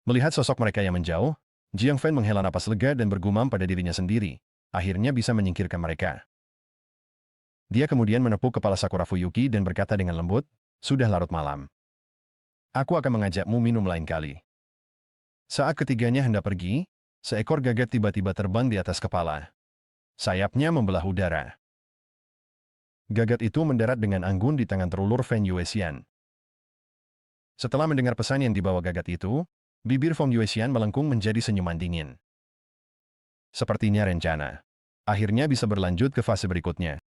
Melihat sosok mereka yang menjauh, Jiang Fan menghela napas lega dan bergumam pada dirinya sendiri, akhirnya bisa menyingkirkan mereka. Dia kemudian menepuk kepala Sakura Fuyuki dan berkata dengan lembut, "Sudah larut malam. Aku akan mengajakmu minum lain kali." Saat ketiganya hendak pergi, seekor gagak tiba-tiba terbang di atas kepala. Sayapnya membelah udara. Gagak itu mendarat dengan anggun di tangan terulur Feng Yuexian. Setelah mendengar pesan yang dibawa gagak itu, bibir Feng Yuexian melengkung menjadi senyuman dingin. Sepertinya rencana. Akhirnya bisa berlanjut ke fase berikutnya.